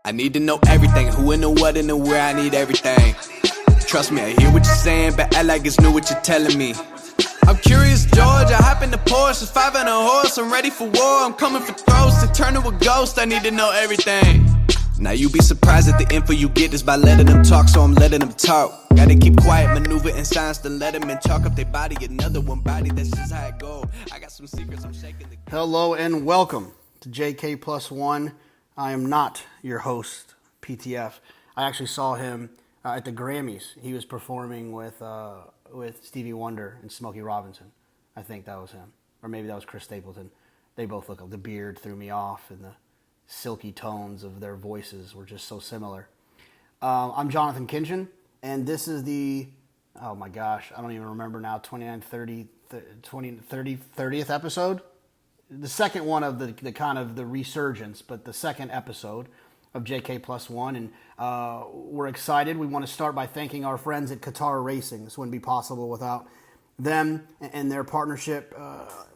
I need to know everything, who and the what and the where, I need everything. Trust me, I hear what you're saying, but act like it's new what you're telling me. I'm curious, George, I hop in the Porsche, it's 5 on a horse, I'm ready for war, I'm coming for throats, to turn to a ghost, I need to know everything. Now you be surprised at the info you get is by letting them talk, so I'm letting them talk. Gotta keep quiet, maneuver in silence, then let them in, chalk up their body, another one body, that's just how it go. I got some secrets, I'm shaking the... Hello and welcome to JK Plus One. I am not your host, PTF. I actually saw him at the Grammys. He was performing with Stevie Wonder and Smokey Robinson. I think that was him. Or maybe that was Chris Stapleton. They both look like the beard threw me off, and the silky tones of their voices were just so similar. I'm Jonathan Kinchin, and this is the, oh my gosh, I don't even remember now, 30th episode? The second one of the kind of the resurgence, but the second episode of JK Plus One, and we're excited. We want to start by thanking our friends at Qatar Racing. This wouldn't be possible without them and their partnership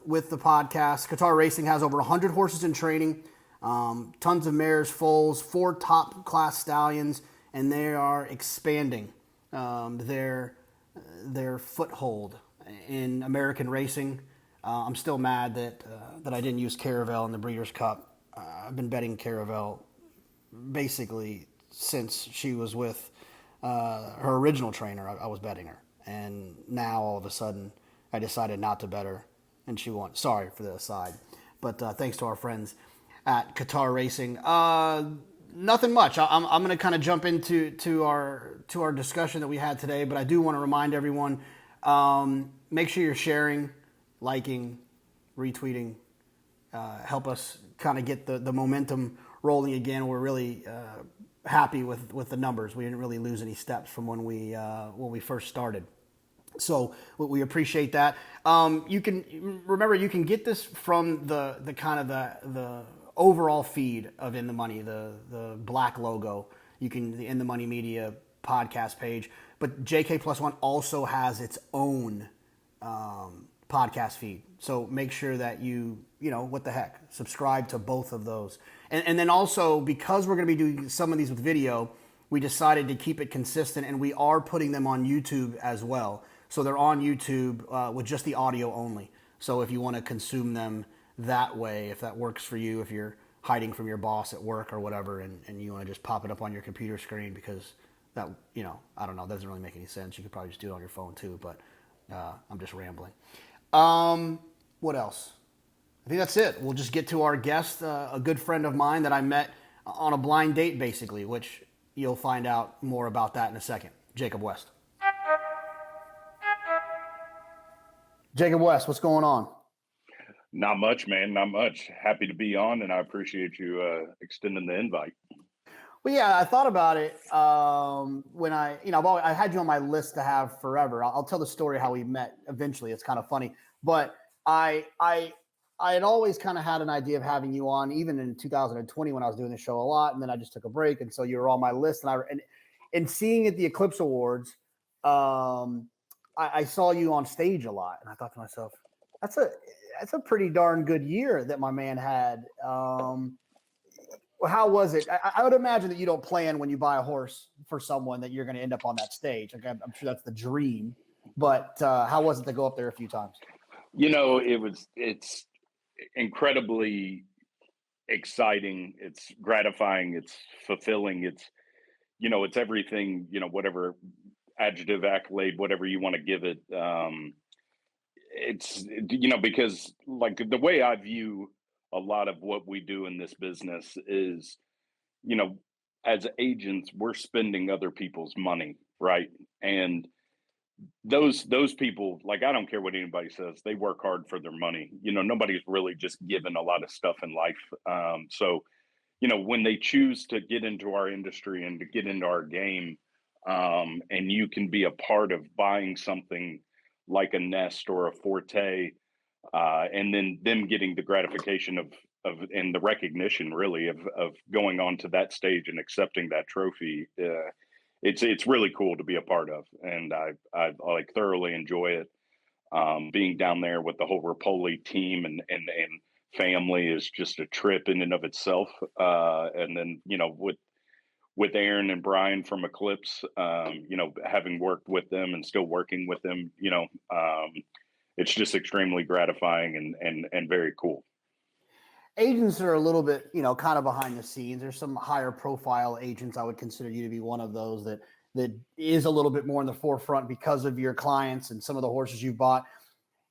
with the podcast. Qatar Racing has over 100 horses in training, tons of mares, foals, 4 top-class stallions, and they are expanding their foothold in American racing. I'm still mad that I didn't use Caravel in the Breeders' Cup. I've been betting Caravel basically since she was with her original trainer. I was betting her, and now all of a sudden I decided not to bet her, and she won. Sorry for the aside, but thanks to our friends at Qatar Racing. Nothing much. I'm going to kind of jump into our discussion that we had today, but I do want to remind everyone, make sure you're sharing, liking, retweeting, help us kind of get the momentum rolling again. We're really happy with the numbers. We didn't really lose any steps from when we first started. So we appreciate that. You can get this from the kind of the overall feed of In the Money, the black logo. You can the In the Money Media podcast page, but JK Plus One also has its own podcast feed. So make sure that you what the heck, subscribe to both of those. And then also, because we're going to be doing some of these with video, we decided to keep it consistent, and we are putting them on YouTube as well. So they're on YouTube with just the audio only. So if you want to consume them that way, if that works for you, if you're hiding from your boss at work or whatever, and you want to just pop it up on your computer screen, because that, I don't know, doesn't really make any sense. You could probably just do it on your phone too, but I'm just rambling. What else? I think that's it. We'll just get to our guest, a good friend of mine that I met on a blind date, basically, which you'll find out more about that in a second. Jacob West. Jacob West, what's going on? Not much, man. Not much. Happy to be on, and I appreciate you extending the invite. Well, yeah, I thought about it when I had you on my list to have forever. I'll tell the story how we met eventually. It's kind of funny, but I had always kind of had an idea of having you on, even in 2020 when I was doing the show a lot, and then I just took a break, and so you were on my list. And seeing at the Eclipse Awards, I saw you on stage a lot, and I thought to myself, that's a pretty darn good year that my man had. How was it? I would imagine that you don't plan when you buy a horse for someone that you're going to end up on that stage. Like, I'm sure that's the dream, but how was it to go up there a few times? It's incredibly exciting. It's gratifying. It's fulfilling. It's everything, whatever adjective, accolade, whatever you want to give it. It's, because like the way I view a lot of what we do in this business is, as agents, we're spending other people's money, right? And those people, like, I don't care what anybody says, they work hard for their money. Nobody's really just given a lot of stuff in life. So when they choose to get into our industry and to get into our game, and you can be a part of buying something like a Nest or a Forte, and then them getting the gratification of and the recognition really of going on to that stage and accepting that trophy. It's really cool to be a part of, and I like thoroughly enjoy it. Being down there with the whole Repole team and family is just a trip in and of itself. And then, with with Aaron and Brian from Eclipse, having worked with them and still working with them, it's just extremely gratifying and very cool. Agents are a little bit, kind of behind the scenes. There's some higher profile agents. I would consider you to be one of those that is a little bit more in the forefront because of your clients and some of the horses you bought.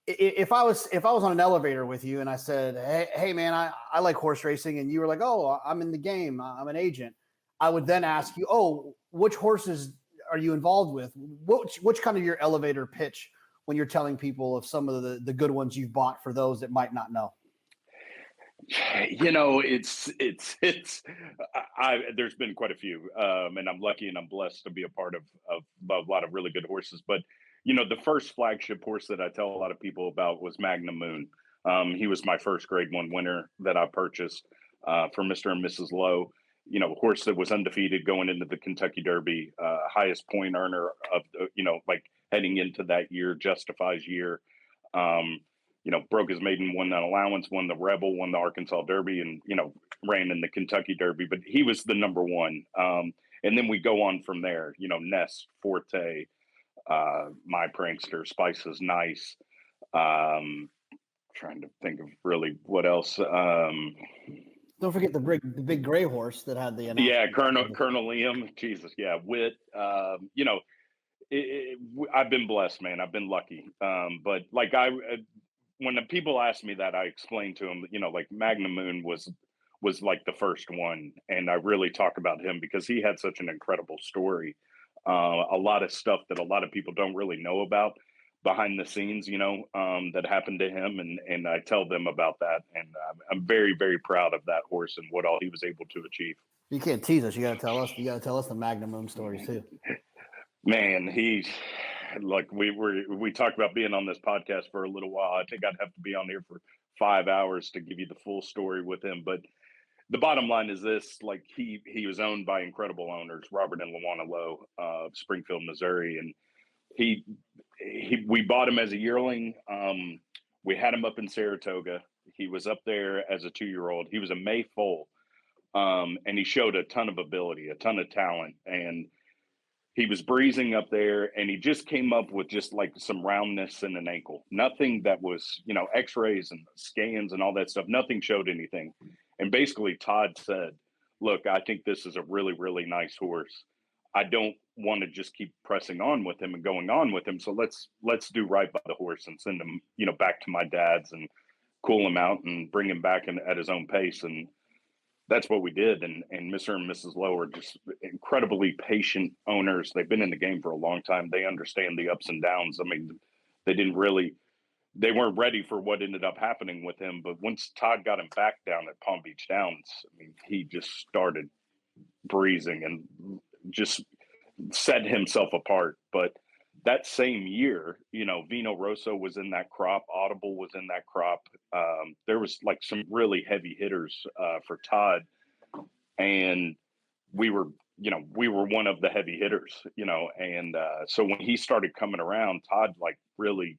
If I was on an elevator with you and I said, hey man, I like horse racing, and you were like, oh, I'm in the game, I'm an agent, I would then ask you, oh, which horses are you involved with? Which kind of your elevator pitch when you're telling people of some of the good ones you've bought for those that might not know? There's been quite a few, and I'm lucky and I'm blessed to be a part of a lot of really good horses. But the first flagship horse that I tell a lot of people about was Magnum Moon. He was my first Grade 1 winner that I purchased for Mr. and Mrs. Lowe. A horse that was undefeated going into the Kentucky Derby, highest point earner of like heading into that year, Justifies year. Broke his maiden, won that allowance, won the Rebel, won the Arkansas Derby, and, ran in the Kentucky Derby. But he was the number one. And then we go on from there, Nest, Forte, My Prankster, Spice is Nice. Trying to think of really what else. Don't forget the big gray horse that had the announcement. Yeah, Colonel Liam. Jesus, yeah, Wit. I've been blessed, man. I've been lucky. But like when the people ask me that, I explain to them, like Magnum Moon was like the first one, and I really talk about him because he had such an incredible story. A lot of stuff that a lot of people don't really know about behind the scenes, that happened to him, and I tell them about that, and I'm very, very proud of that horse and what all he was able to achieve. You can't tease us. You got to tell us. You got to tell us the Magnum Moon stories too. Man, we talked about being on this podcast for a little while. I think I'd have to be on here for 5 hours to give you the full story with him. But the bottom line is this: like he was owned by incredible owners, Robert and Luana Lowe of Springfield, Missouri, and we bought him as a yearling. We had him up in Saratoga. He was up there as a 2-year-old. He was a May foal, and he showed a ton of ability, a ton of talent, and he was breezing up there, and he just came up with just like some roundness in an ankle. Nothing that was, x-rays and scans and all that stuff. Nothing showed anything. And basically Todd said, look, I think this is a really, really nice horse. I don't want to just keep pressing on with him and going on with him. So let's do right by the horse and send him, back to my dad's and cool him out and bring him back at his own pace. And that's what we did. And Mr. and Mrs. Lowe are just incredibly patient owners. They've been in the game for a long time. They understand the ups and downs. I mean, they weren't ready for what ended up happening with him. But once Todd got him back down at Palm Beach Downs, I mean, he just started breezing and just set himself apart. But that same year, Vino Rosso was in that crop. Audible was in that crop. There was like some really heavy hitters for Todd. And we were one of the heavy hitters, and so when he started coming around, Todd, like really,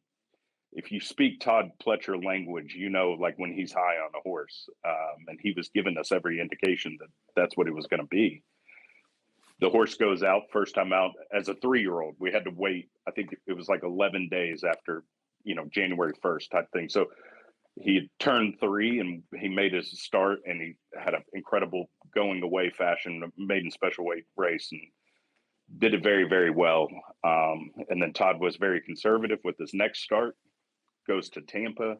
if you speak Todd Pletcher language, like when he's high on a horse, and he was giving us every indication that that's what it was going to be. The horse goes out first time out as a 3-year-old. We had to wait. I think it was like 11 days after, January 1st type thing. So he had turned 3 and he made his start, and he had an incredible going away fashion, maiden special weight race, and did it very, very well. And then Todd was very conservative with his next start, goes to Tampa,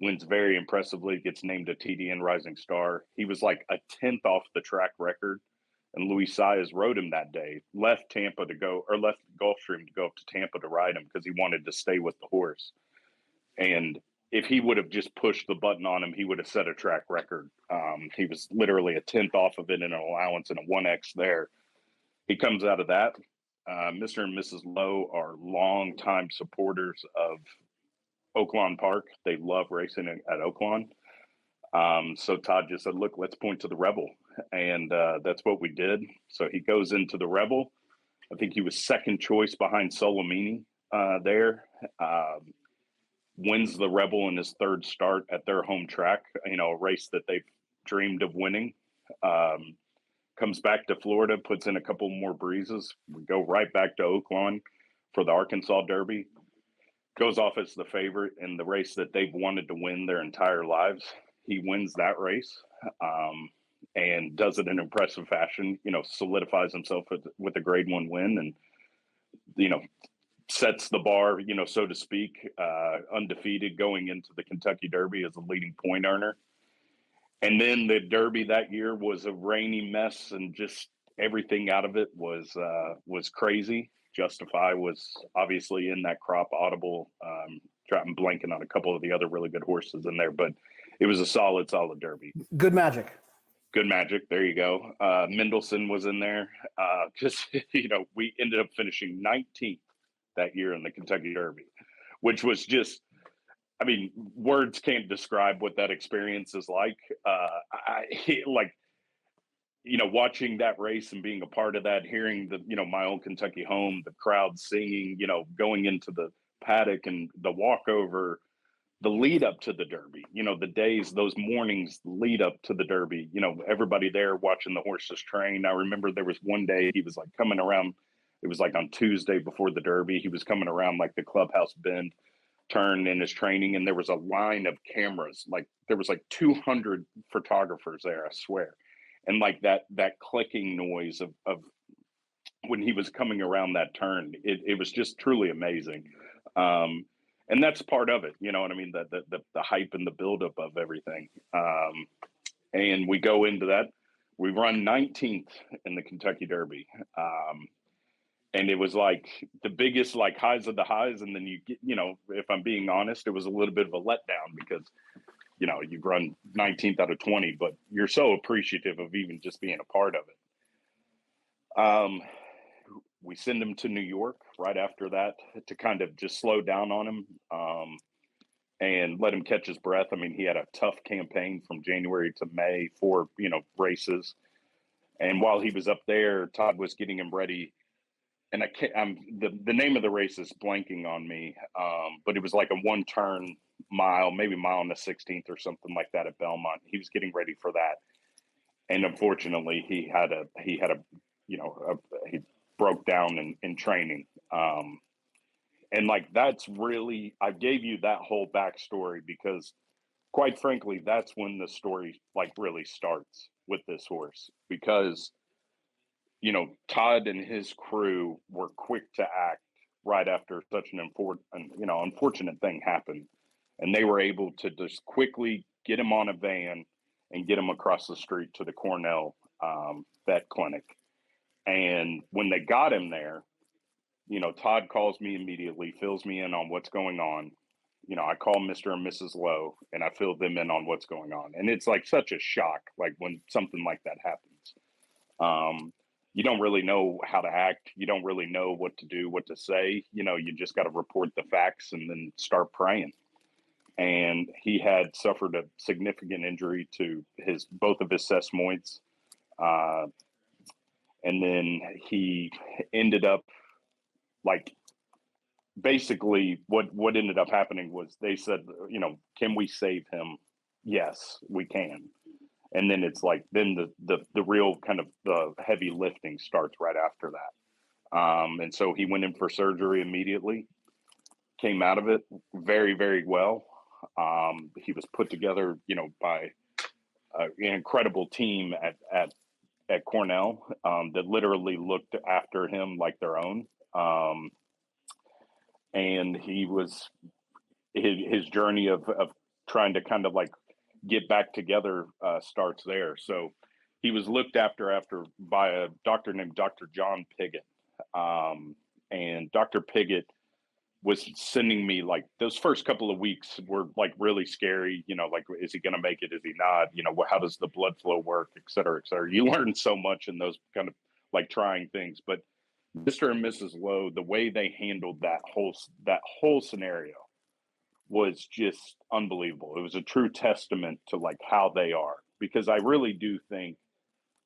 wins very impressively, gets named a TDN Rising Star. He was like a 10th off the track record. And Luis Saez rode him that day, left Gulfstream to go up to Tampa to ride him because he wanted to stay with the horse. And if he would have just pushed the button on him, he would have set a track record. He was literally a 10th off of it in an allowance and a 1X there. He comes out of that. Mr. and Mrs. Lowe are longtime supporters of Oaklawn Park. They love racing at Oaklawn. So Todd just said, look, let's point to the Rebel. And that's what we did. So he goes into the Rebel. I think he was second choice behind Solomini there. Wins the Rebel in his third start at their home track, a race that they've dreamed of winning. comes back to Florida, puts in a couple more breezes. We go right back to Oaklawn for the Arkansas Derby. Goes off as the favorite in the race that they've wanted to win their entire lives. He wins that race and does it in impressive fashion, solidifies himself with a grade 1 win and, sets the bar, so to speak, undefeated going into the Kentucky Derby as a leading point earner. And then the Derby that year was a rainy mess, and just everything out of it was crazy. Justify was obviously in that crop. Audible, I'm blanking on a couple of the other really good horses in there, but it was a solid Derby. Good Magic. Good Magic. There you go. Mendelson was in there. We ended up finishing 19th that year in the Kentucky Derby, which was just, words can't describe what that experience is like. Watching that race and being a part of that, hearing my old Kentucky home, the crowd singing, going into the paddock and the walkover, the lead up to the Derby, the days, those mornings lead up to the Derby, everybody there watching the horses train. I remember there was one day he was like coming around, it was like on Tuesday before the Derby, he was coming around like the clubhouse bend turn in his training, and there was a line of cameras, like there was like 200 photographers there, I swear. And like that clicking noise of when he was coming around that turn, it was just truly amazing. And that's part of it, you know what I mean? The hype and the buildup of everything. And we go into that. We run 19th in the Kentucky Derby. And it was like the biggest like highs of the highs. And then you get, if I'm being honest, it was a little bit of a letdown because, you've run 19th out of 20, but you're so appreciative of even just being a part of it. We send him to New York right after that to kind of just slow down on him and let him catch his breath. He had a tough campaign from January to May for, races. And while he was up there, Todd was getting him ready. And the name of the race is blanking on me, but it was like a 1-turn mile, maybe mile and a 16th or something like that at Belmont. He was getting ready for that. And unfortunately he broke down in training. And like, that's really, I gave you that whole backstory because quite frankly, that's when the story like really starts with this horse, because, Todd and his crew were quick to act right after such an unfortunate thing happened. And they were able to just quickly get him on a van and get him across the street to the Cornell vet clinic. And when they got him there, Todd calls me immediately, fills me in on what's going on. I call Mr. and Mrs. Lowe and I fill them in on what's going on. And it's like such a shock, like when something like that happens. You don't really know how to act. You don't really know what to do, what to say. You just got to report the facts and then start praying. And he had suffered a significant injury to both of his sesamoids. And then he ended up like, basically what ended up happening was they said, can we save him? Yes, we can. And then it's like, then the real kind of the heavy lifting starts right after that. And so he went in for surgery immediately, came out of it very, very well. He was put together, by an incredible team at Cornell that literally looked after him like their own. And he was his journey of trying to kind of like get back together starts there. So he was looked after by a doctor named Dr. John Piggott. And Dr. Piggott was sending me like those first couple of weeks were like really scary, like, is he going to make it? Is he not? How does the blood flow work, et cetera, et cetera. You learn so much in those kind of like trying things, but Mr. and Mrs. Lowe, the way they handled that whole scenario was just unbelievable. It was a true testament to like how they are, because I really do think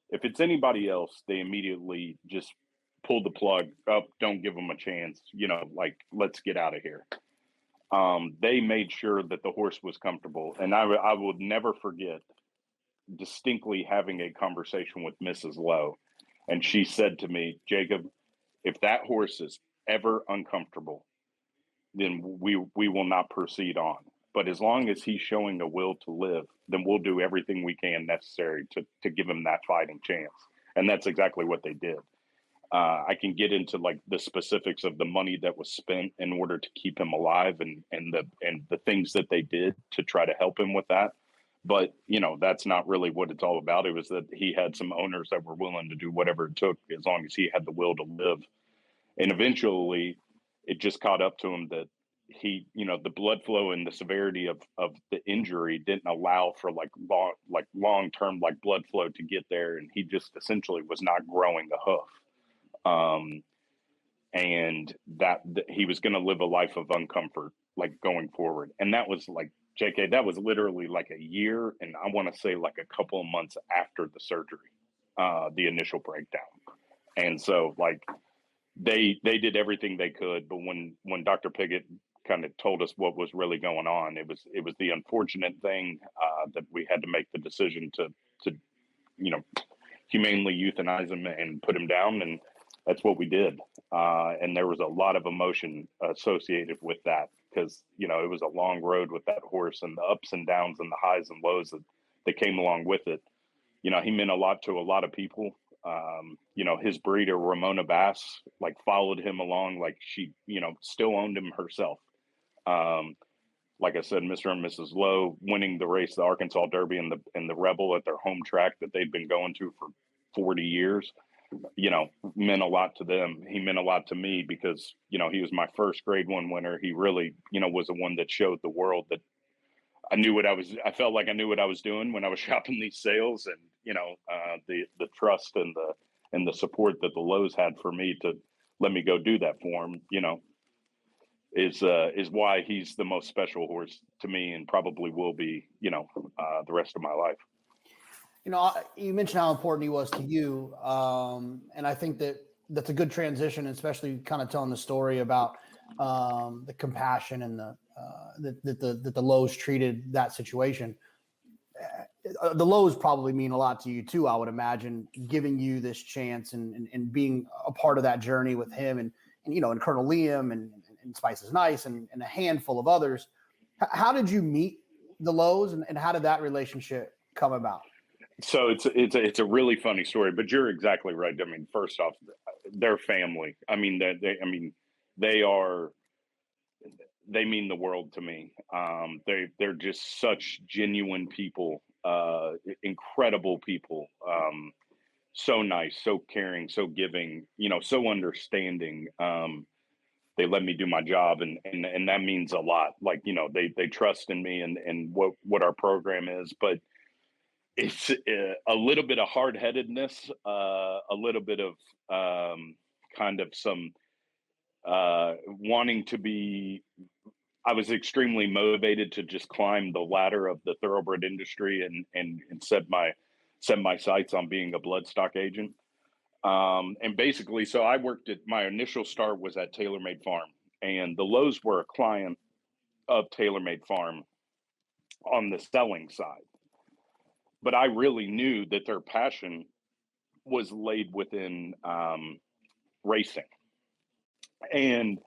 if it's anybody else, they immediately just pull the plug up, don't give them a chance, like, let's get out of here. They made sure that the horse was comfortable. And I would never forget distinctly having a conversation with Mrs. Lowe, and she said to me, Jacob, if that horse is ever uncomfortable, then we will not proceed on. But as long as he's showing a will to live, then we'll do everything we can necessary to give him that fighting chance. And that's exactly what they did. I can get into like the specifics of the money that was spent in order to keep him alive and the things that they did to try to help him with that. But that's not really what it's all about. It was that he had some owners that were willing to do whatever it took as long as he had the will to live. And eventually it just caught up to him that he, the blood flow and the severity of the injury didn't allow for long-term blood flow to get there. And he just essentially was not growing a hoof. And that he was going to live a life of uncomfort, going forward. And that was JK, that was literally a year. And I want to say a couple of months after the surgery, the initial breakdown. And so they did everything they could. But when Dr. Piggott kind of told us what was really going on, it was the unfortunate thing, that we had to make the decision to humanely euthanize him and put him down. And that's what we did. And there was a lot of emotion associated with that because, it was a long road with that horse and the ups and downs and the highs and lows that came along with it. He meant a lot to a lot of people. His breeder, Ramona Bass, followed him along. She, still owned him herself. Like I said, Mr. and Mrs. Lowe winning the race, the Arkansas Derby and the Rebel at their home track that they'd been going to for 40 years, meant a lot to them. He meant a lot to me because, he was my first Grade 1 winner. He really, was the one that showed the world that I felt like I knew what I was doing when I was shopping these sales, and, the trust and the support that the Lowe's had for me to let me go do that for him, is why he's the most special horse to me and probably will be, the rest of my life. You mentioned how important he was to you. And I think that's a good transition, especially kind of telling the story about the compassion and that the Lowe's treated that situation. The Lowe's probably mean a lot to you too, I would imagine, giving you this chance and being a part of that journey with him and Colonel Liam and Spice is Nice and a handful of others. How did you meet the Lowe's and how did that relationship come about? So it's a really funny story, but you're exactly right. I mean, first off, they're family. I mean, they mean the world to me. They're just such genuine people, incredible people. So nice, so caring, so giving, so understanding. They let me do my job and that means a lot. They trust in me and what our program is, but it's a little bit of hard-headedness, a little bit of kind of some wanting to be. I was extremely motivated to just climb the ladder of the thoroughbred industry and set my sights on being a bloodstock agent. And basically, so I worked my initial start was at TaylorMade Farm, and the Lowe's were a client of TaylorMade Farm on the selling side. But I really knew that their passion was laid within racing. And,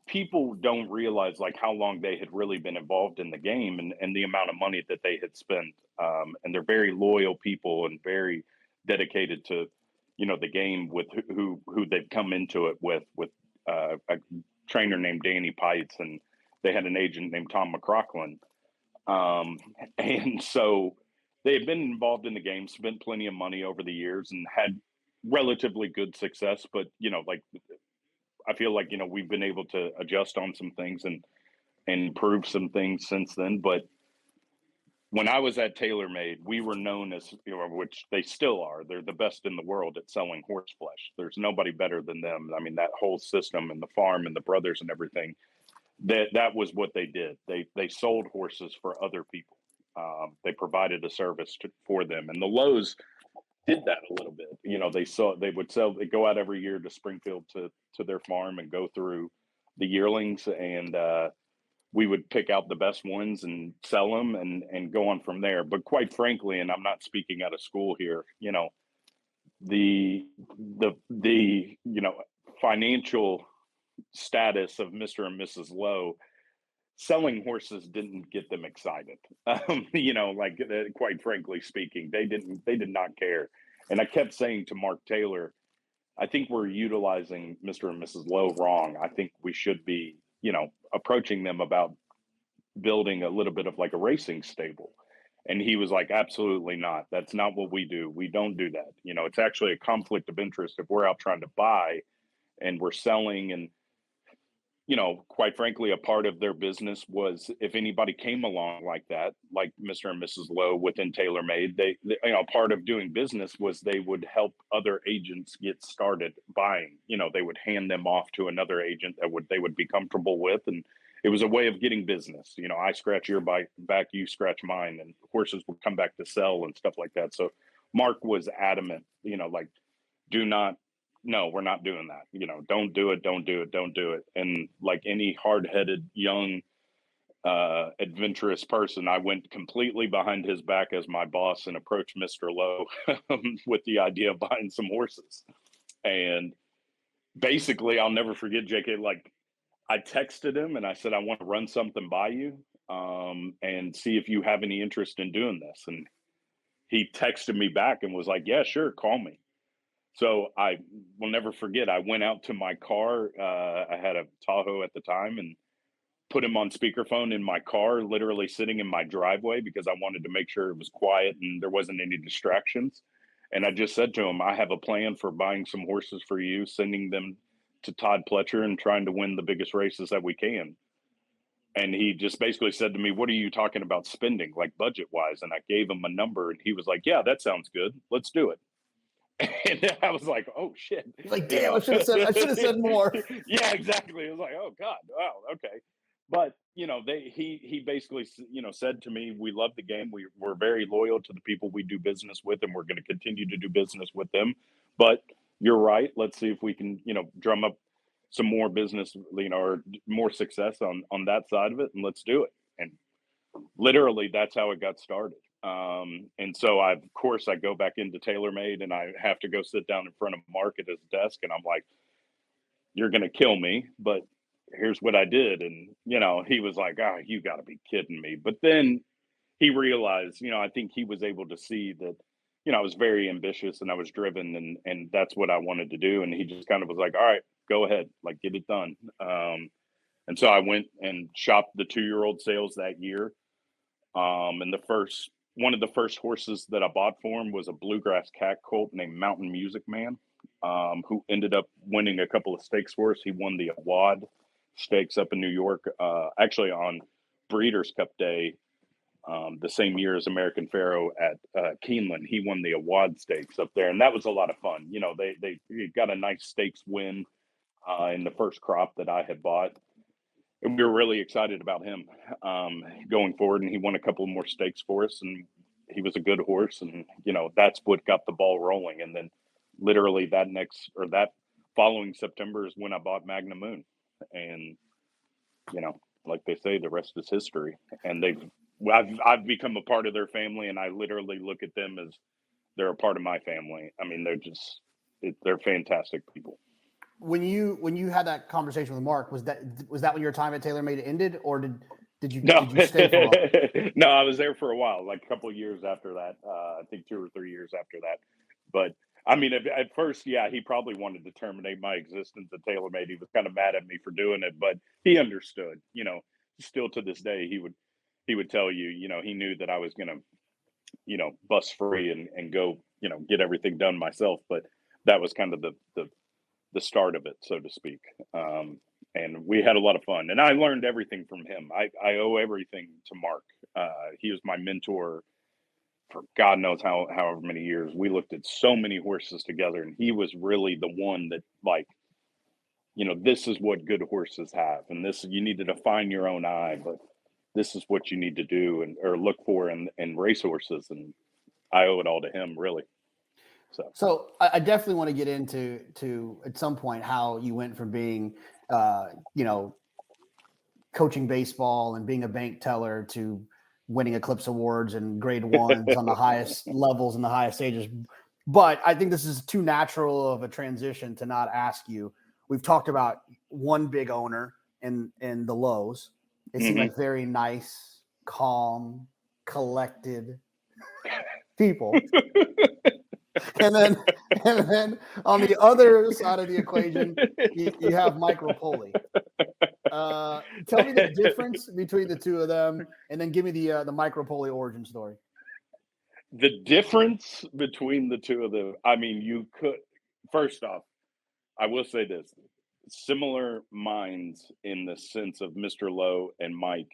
people don't realize how long they had really been involved in the game and the amount of money that they had spent. And they're very loyal people and very dedicated to, the game with who they've come into it with a trainer named Danny Pites, and they had an agent named Tom McCrocklin. And so they had been involved in the game, spent plenty of money over the years and had relatively good success. But, I feel like, we've been able to adjust on some things and improve some things since then. But when I was at TaylorMade, we were known as, which they still are, they're the best in the world at selling horse flesh. There's nobody better than them. I mean, that whole system and the farm and the brothers and everything, that was what they did. They sold horses for other people. They provided a service for them. And the Lowe's did that a little bit. They go out every year to Springfield to their farm and go through the yearlings and we would pick out the best ones and sell them and go on from there. But quite frankly, and I'm not speaking out of school here, the financial status of Mr. and Mrs. Lowe, selling horses didn't get them excited. Quite frankly speaking, they did not care. And I kept saying to Mark Taylor, I think we're utilizing Mr. and Mrs. Lowe wrong. I think we should be, approaching them about building a little bit of like a racing stable. And he was like, absolutely not. That's not what we do. We don't do that. It's actually a conflict of interest if we're out trying to buy and we're selling. And, quite frankly, a part of their business was if anybody came along like that, like Mr. and Mrs. Lowe within TaylorMade, they part of doing business was they would help other agents get started buying. They would hand them off to another agent that they would be comfortable with. And it was a way of getting business. I scratch your back, you scratch mine, and horses would come back to sell and stuff like that. So Mark was adamant, do not, no, we're not doing that. Don't do it, don't do it, don't do it. And like any hard-headed, young, adventurous person, I went completely behind his back as my boss and approached Mr. Lowe with the idea of buying some horses. And basically, I'll never forget, JK, I texted him and I said, I want to run something by you and see if you have any interest in doing this. And he texted me back and was like, yeah, sure, call me. So I will never forget. I went out to my car. I had a Tahoe at the time and put him on speakerphone in my car, literally sitting in my driveway because I wanted to make sure it was quiet and there wasn't any distractions. And I just said to him, I have a plan for buying some horses for you, sending them to Todd Pletcher and trying to win the biggest races that we can. And he just basically said to me, what are you talking about spending, like budget wise? And I gave him a number and he was like, yeah, that sounds good. Let's do it. And I was like, oh shit. Like, damn, I should have said more. Yeah, exactly. I was like, oh God, wow, okay. But he basically said to me, we love the game. We're very loyal to the people we do business with, and we're going to continue to do business with them. But you're right. Let's see if we can drum up some more business, or more success on that side of it, and let's do it. And literally, that's how it got started. And so of course I go back into TaylorMade and I have to go sit down in front of Mark at his desk and I'm like, you're going to kill me, but here's what I did. And, he was like, you gotta be kidding me. But then he realized, I think he was able to see that, I was very ambitious and I was driven and that's what I wanted to do. And he just kind of was like, all right, go ahead, like get it done. And so I went and shopped the 2-year-old sales that year. And one of the first horses that I bought for him was a bluegrass cat colt named Mountain Music Man, who ended up winning a couple of stakes for us. He won the Awad Stakes up in New York, actually on Breeders' Cup Day, the same year as American Pharoah at Keeneland. He won the Awad Stakes up there, and that was a lot of fun. They got a nice stakes win in the first crop that I had bought. And we were really excited about him going forward, and he won a couple more stakes for us, and he was a good horse, and that's what got the ball rolling. And then literally that following September is when I bought Magnum Moon, and like they say, the rest is history. And I've become a part of their family, and I literally look at them as they're a part of my family. I mean, they're fantastic people. When you had that conversation with Mark, was that when your time at TaylorMade ended, or did you stay for a while? No, I was there for a while, like a couple of years after that. I think 2 or 3 years after that. But I mean, at first, yeah, he probably wanted to terminate my existence at TaylorMade. He was kind of mad at me for doing it, but he understood. Still to this day, he would tell you, he knew that I was going to, bust free and go, get everything done myself. But that was kind of the start of it, so to speak. And we had a lot of fun, and I learned everything from him. I owe everything to Mark. He was my mentor for God knows however many years. We looked at so many horses together, and he was really the one that this is what good horses have, and this, you need to define your own eye, but this is what you need to do or look for in race horses, and I owe it all to him, really. So I definitely want to get into at some point how you went from being, coaching baseball and being a bank teller to winning Eclipse Awards and grade ones on the highest levels and the highest stages. But I think this is too natural of a transition to not ask you. We've talked about one big owner in the Lows. They seem like very nice, calm, collected people. And then on the other side of the equation, you have Mike Repole. Tell me the difference between the two of them, and then give me the Mike Repole origin story. The difference between the two of them, I mean, you could, first off, I will say this, similar minds in the sense of Mr. Lowe and Mike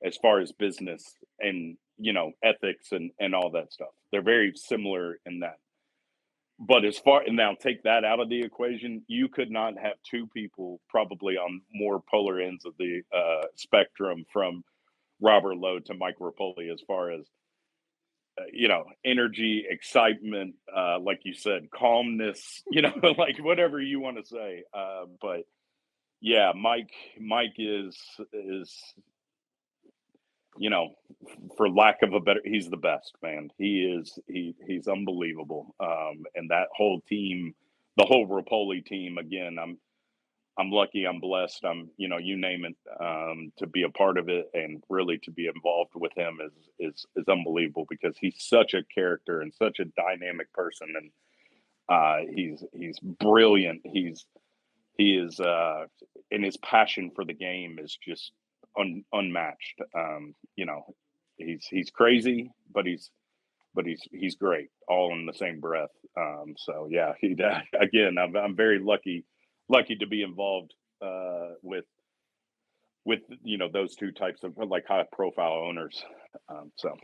as far as business and, ethics and all that stuff. They're very similar in that. But and now take that out of the equation, you could not have two people probably on more polar ends of the spectrum from Robert Lowe to Mike Repole as far as, energy, excitement, like you said, calmness, like whatever you want to say. But yeah, Mike is, for lack of a better, he's the best, man. He's unbelievable. And that whole team, the whole Repole team, again, I'm lucky, I'm blessed, you name it, to be a part of it and really to be involved with him is unbelievable because he's such a character and such a dynamic person. And he's brilliant. He is, and his passion for the game is just unmatched. He's crazy, but he's great all in the same breath. So yeah, again, I'm very lucky to be involved with those two types of like high profile owners. So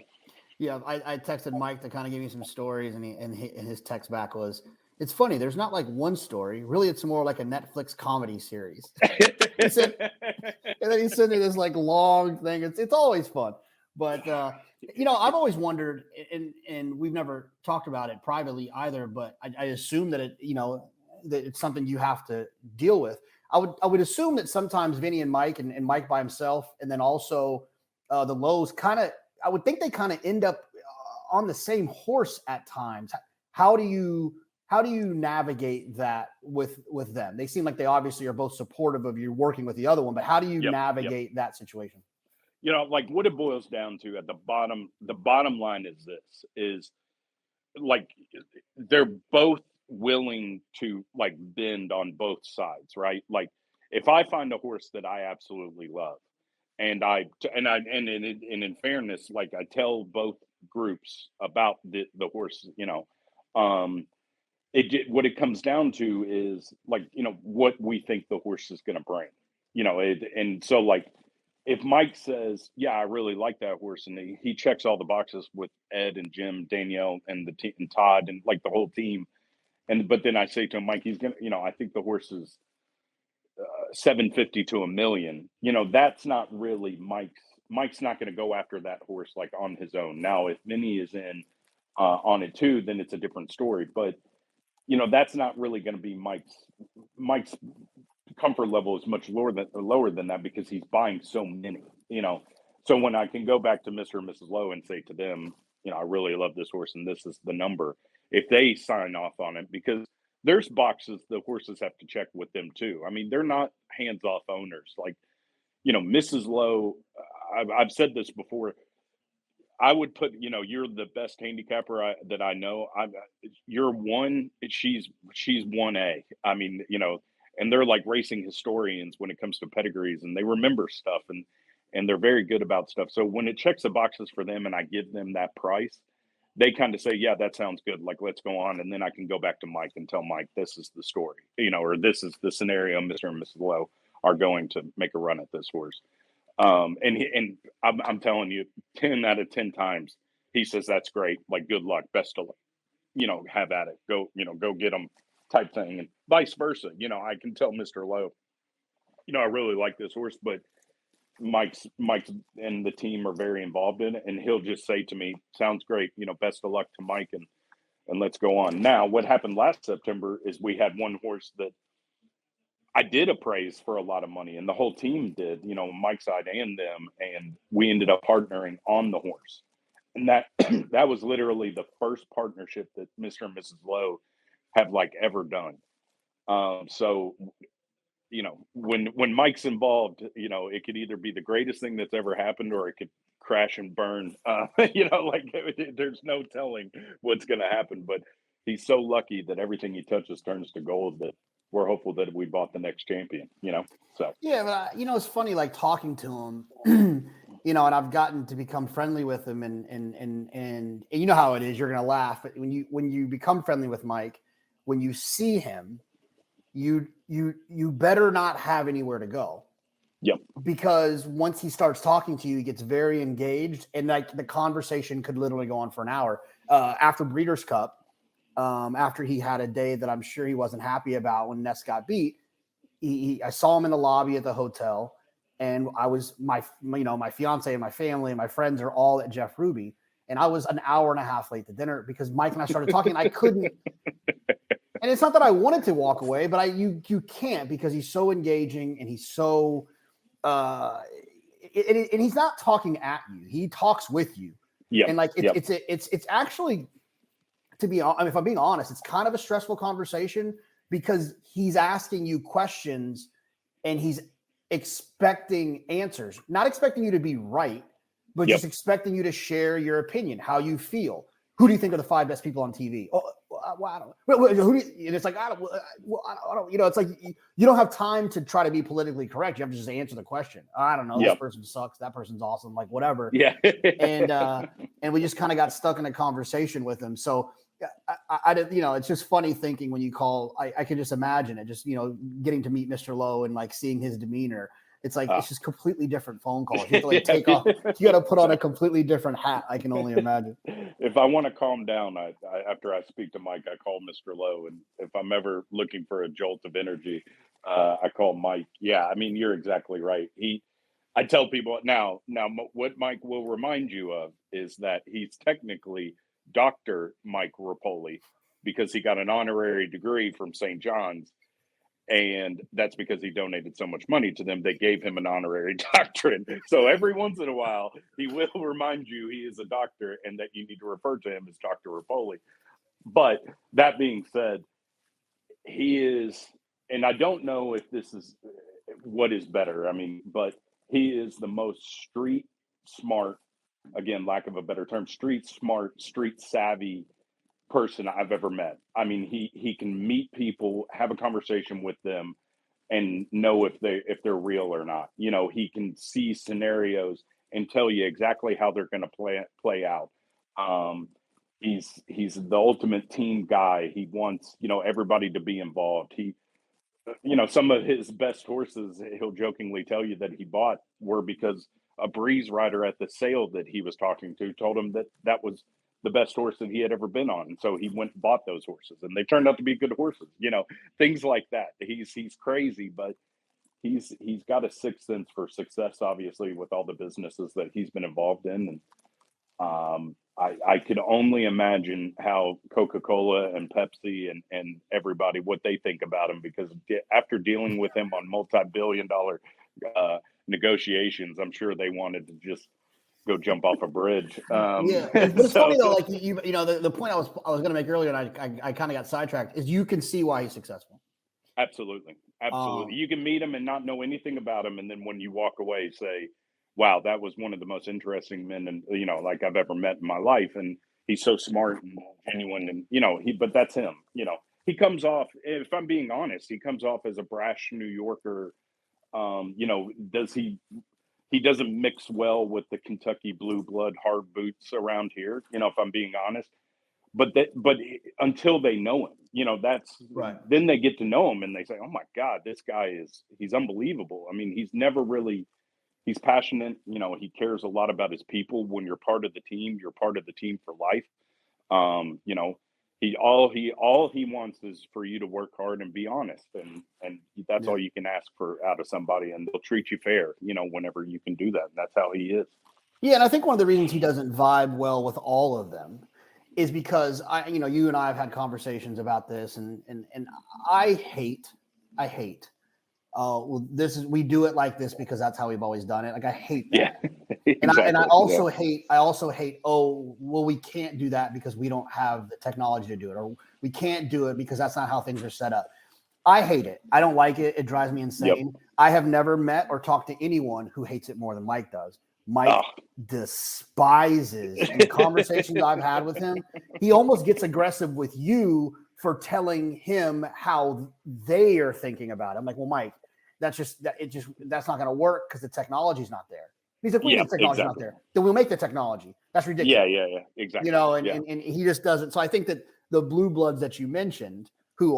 yeah, I texted Mike to kind of give me some stories, and his text back was, "It's funny. There's not like one story. Really, it's more like a Netflix comedy series." He said, and then he sent me this like long thing. It's always fun, but I've always wondered, and we've never talked about it privately either. But I assume that that it's something you have to deal with. I would assume that sometimes Vinnie and Mike and Mike by himself, and then also the Lows I would think they kind of end up on the same horse at times. How do you navigate that with them? They seem like they obviously are both supportive of you working with the other one, but how do you navigate that situation? Like what it boils down to at the bottom line is like they're both willing to like bend on both sides, right? Like if I find a horse that I absolutely love and in fairness, like I tell both groups about the horse, what it comes down to is like, what we think the horse is going to bring, and so like, if Mike says, yeah, I really like that horse, and he checks all the boxes with Ed and Jim, Danielle, and the team, and Todd, and like the whole team, but then I say to him, Mike, he's gonna, I think the horse is 750 to $1 million. That's not really Mike's not going to go after that horse like on his own. Now, if Vinnie is in on it too, then it's a different story. But that's not really going to be Mike's comfort level is much lower than that because he's buying so many, So when I can go back to Mr. and Mrs. Lowe and say to them, I really love this horse and this is the number, if they sign off on it, because there's boxes the horses have to check with them too. I mean, they're not hands-off owners. Like, Mrs. Lowe, I've said this before, I would put, you're the best handicapper that I know. You're one, she's 1A. I mean, and they're like racing historians when it comes to pedigrees, and they remember stuff and they're very good about stuff. So when it checks the boxes for them and I give them that price, they kind of say, yeah, that sounds good. Like, let's go on. And then I can go back to Mike and tell Mike, this is the story, or this is the scenario Mr. and Mrs. Lowe are going to make a run at this horse. And I'm telling you, 10 out of 10 times, he says, that's great. Like, good luck, best of luck, have at it, go get them type thing. And vice versa. I can tell Mr. Lowe, I really like this horse, but Mike's and the team are very involved in it. And he'll just say to me, sounds great. Best of luck to Mike and let's go on. Now, what happened last September is we had one horse that I did appraise for a lot of money, and the whole team did, Mike's side and them, and we ended up partnering on the horse. And that that was literally the first partnership that Mr. and Mrs. Lowe have like ever done. So when Mike's involved, it could either be the greatest thing that's ever happened or it could crash and burn. There's no telling what's going to happen. But he's so lucky that everything he touches turns to gold. That we're hopeful that we bought the next champion. So Yeah, but it's funny, like talking to him, and I've gotten to become friendly with him, and you know how it is. You're gonna laugh, but when you become friendly with Mike, when you see him, you better not have anywhere to go. Yep. Because once he starts talking to you, he gets very engaged, and like the conversation could literally go on for an hour. After Breeders' Cup, after he had a day that I'm sure he wasn't happy about when Ness got beat, I saw him in the lobby at the hotel, and I was my fiance and my family and my friends are all at Jeff Ruby, and I was an hour and a half late to dinner because Mike and I started talking. And I couldn't. And it's not that I wanted to walk away, but you can't, because he's so engaging and he's so and he's not talking at you. He talks with you. Yeah. And like it's actually, to be honest, if I'm being honest, it's kind of a stressful conversation because he's asking you questions and he's expecting answers, not expecting you to be right, but just expecting you to share your opinion, how you feel. Who do you think are the 5 best people on TV? Oh, well, I don't know. Who do you, and it's like, I don't, it's like you don't have time to try to be politically correct. You have to just answer the question. I don't know. This person sucks. That person's awesome. Like whatever. Yeah. and we just kind of got stuck in a conversation with him. So I did, it's just funny thinking when you call, I can just imagine it, just, getting to meet Mr. Lowe and like seeing his demeanor. It's like, it's just completely different phone calls. You have to like take off, you got to put on a completely different hat. I can only imagine. If I want to calm down, I after I speak to Mike, I call Mr. Lowe. And if I'm ever looking for a jolt of energy, I call Mike. Yeah. I mean, you're exactly right. I tell people now, what Mike will remind you of is that he's technically Dr. Mike Repole because he got an honorary degree from St. John's. And that's because he donated so much money to them. They gave him an honorary doctorate. So every once in a while, he will remind you he is a doctor and that you need to refer to him as Dr. Repole. But that being said, he is, and I don't know if this is what is better. I mean, but he is the most street smart, again, lack of a better term, street smart, street savvy person I've ever met. I mean, he can meet people, have a conversation with them, and know if they're real or not. He can see scenarios and tell you exactly how they're going to play out. He's the ultimate team guy. He wants everybody to be involved. Some of his best horses, he'll jokingly tell you that he bought were because a breeze rider at the sale that he was talking to told him that was the best horse that he had ever been on. And so he went and bought those horses and they turned out to be good horses, things like that. He's crazy, but he's got a sixth sense for success, obviously, with all the businesses that he's been involved in. And I could only imagine how Coca-Cola and Pepsi and everybody, what they think about him, because after dealing with him on multi-billion-dollar negotiations, I'm sure they wanted to just go jump off a bridge. But it's funny though, like the point I was going to make earlier, and I kind of got sidetracked, is you can see why he's successful. Absolutely. You can meet him and not know anything about him, and then when you walk away, say, "Wow, that was one of the most interesting men and like I've ever met in my life." And he's so smart and genuine, and but that's him. He comes off, if I'm being honest, he comes off as a brash New Yorker. He doesn't mix well with the Kentucky blue blood hard boots around here, if I'm being honest. But until they know him, that's right. Then they get to know him and they say, "Oh my God, this guy he's unbelievable." I mean, he's passionate. He cares a lot about his people. When you're part of the team, you're part of the team for life. All he wants is for you to work hard and be honest, and that's all you can ask for out of somebody, and they'll treat you fair, whenever you can do that. And that's how he is. Yeah, and I think one of the reasons he doesn't vibe well with all of them is because you and I have had conversations about this, and I hate well, we do it like this because that's how we've always done it. Like, I hate that. Yeah, And exactly. I also hate, oh, well, we can't do that because we don't have the technology to do it, or we can't do it because that's not how things are set up. I hate it. I don't like it. It drives me insane. Yep. I have never met or talked to anyone who hates it more than Mike does. Mike despises, in the conversations I've had with him, he almost gets aggressive with you for telling him how they are thinking about it. I'm like, well, Mike, that's not going to work because the technology's not there. He's like, the technology's not there. Then we'll make the technology. That's ridiculous. Yeah, exactly. And he just doesn't. So I think that the blue bloods that you mentioned, who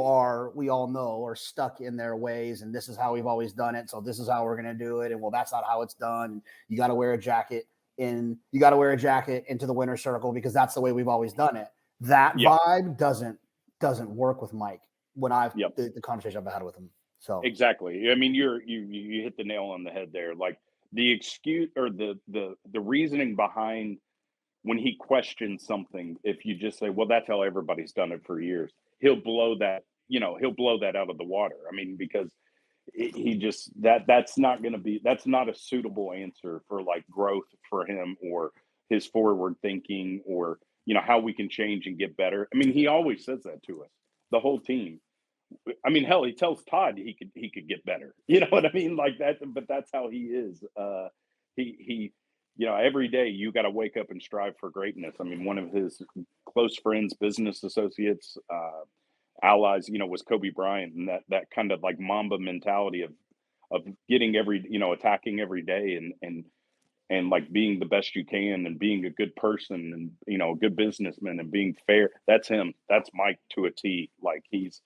we all know, are stuck in their ways, and this is how we've always done it, so this is how we're going to do it, and well, that's not how it's done. You got to wear a jacket into the winner's circle because that's the way we've always done it. That vibe doesn't work with Mike when the conversation I've had with him. So exactly. I mean, you hit the nail on the head there. Like the excuse or the reasoning behind when he questions something, if you just say, well, that's how everybody's done it for years, he'll blow that out of the water. I mean, because that's not a suitable answer for like growth for him or his forward thinking or, how we can change and get better. I mean, he always says that to us, the whole team. I mean, hell, he tells Todd he could get better. You know what I mean? Like that, but that's how he is. He every day you got to wake up and strive for greatness. I mean, one of his close friends, business associates, allies, was Kobe Bryant, and that kind of like Mamba mentality of getting attacking every day and like being the best you can and being a good person and, a good businessman and being fair. That's him. That's Mike to a T. Like he's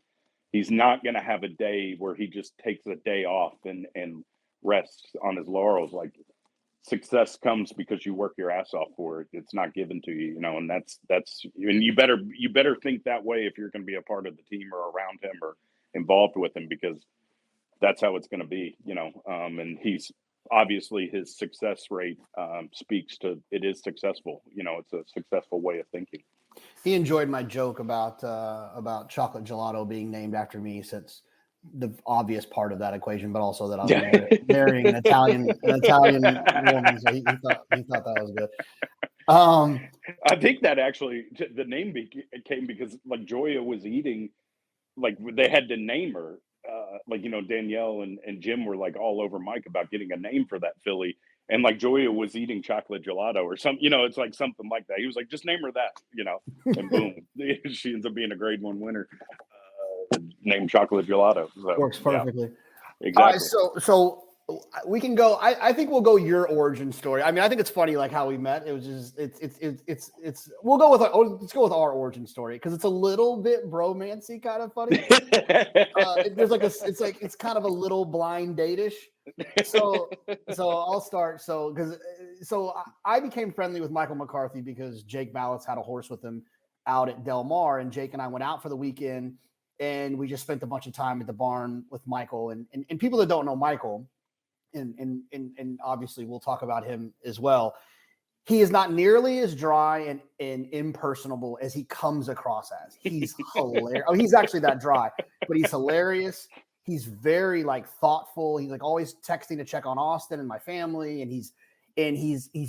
not going to have a day where he just takes a day off and rests on his laurels. Like success comes because you work your ass off for it. It's not given to you, and that's, and you better think that way if you're going to be a part of the team or around him or involved with him, because that's how it's going to be, and he's obviously his success rate speaks to it is successful. It's a successful way of thinking. He enjoyed my joke about chocolate gelato being named after me, since the obvious part of that equation, but also that I was marrying an Italian woman. So he thought that was good. I think that actually the name came because like Joya was eating, like they had to name her. Danielle and Jim were like all over Mike about getting a name for that filly. And like Joya was eating chocolate gelato or something, it's like something like that. He was like, just name her that, and boom, she ends up being a grade 1 winner, named chocolate gelato. So, works perfectly. Yeah, exactly. So we can go. I think we'll go your origin story. I mean, I think it's funny like how we met. It was just it's. We'll go with let's go with our origin story because it's a little bit bromancy kind of funny. There's like it's kind of a little blind date-ish. So I'll start. So I became friendly with Michael McCarthy because Jake Ballots had a horse with him out at Del Mar, and Jake and I went out for the weekend, and we just spent a bunch of time at the barn with Michael. And people that don't know Michael, and obviously we'll talk about him as well. He is not nearly as dry and impersonable as he comes across as. He's hilarious. Oh, he's actually that dry, but he's hilarious. He's very like thoughtful. He's like always texting to check on Austin and my family. And he's